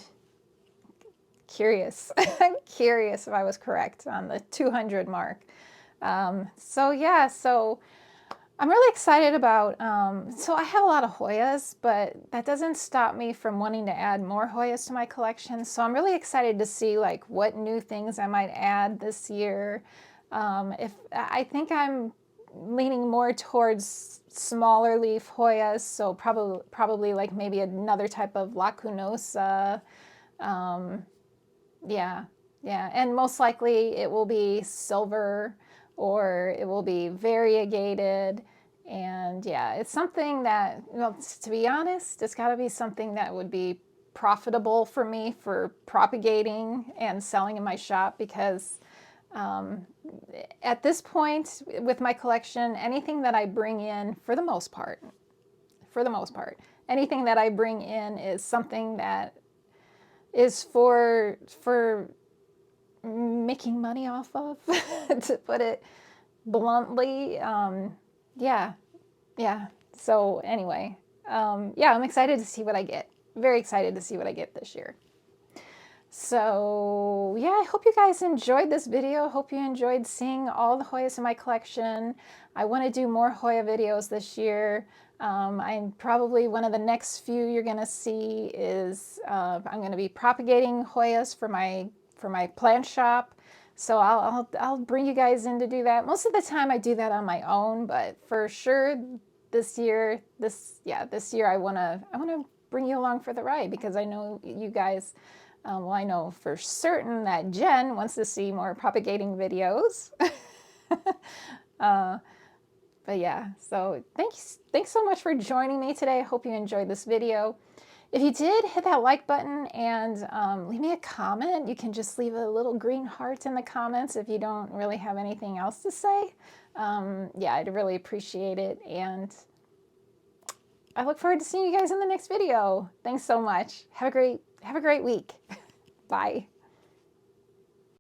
curious, I'm curious if I was correct on the 200 mark. So yeah, so I'm really excited about, so I have a lot of Hoyas, but that doesn't stop me from wanting to add more Hoyas to my collection. So I'm really excited to see like what new things I might add this year. If I think I'm leaning more towards smaller leaf Hoyas, so probably like maybe another type of lacunosa. Yeah, and most likely it will be silver or it will be variegated. And yeah, it's something that, well, to be honest, it's got to be something that would be profitable for me for propagating and selling in my shop, because at this point with my collection, anything that I bring in, for the most part, anything that I bring in is something that is for making money off of, to put it bluntly. Yeah. So anyway, yeah, I'm excited to see what I get. Very excited to see what I get this year. So yeah, I hope you guys enjoyed this video. Hope you enjoyed seeing all the Hoyas in my collection. I want to do more Hoya videos this year. I'm probably one of the next few you're going to see is I'm going to be propagating Hoyas for my plant shop. So I'll bring you guys in to do that. Most of the time I do that on my own, but for sure this year I want to bring you along for the ride, because I know you guys. Well, I know for certain that Jen wants to see more propagating videos. But yeah, so thanks so much for joining me today. I hope you enjoyed this video. If you did, hit that like button and leave me a comment. You can just leave a little green heart in the comments if you don't really have anything else to say. Yeah, I'd really appreciate it. And I look forward to seeing you guys in the next video. Thanks so much. Have a great week. Bye.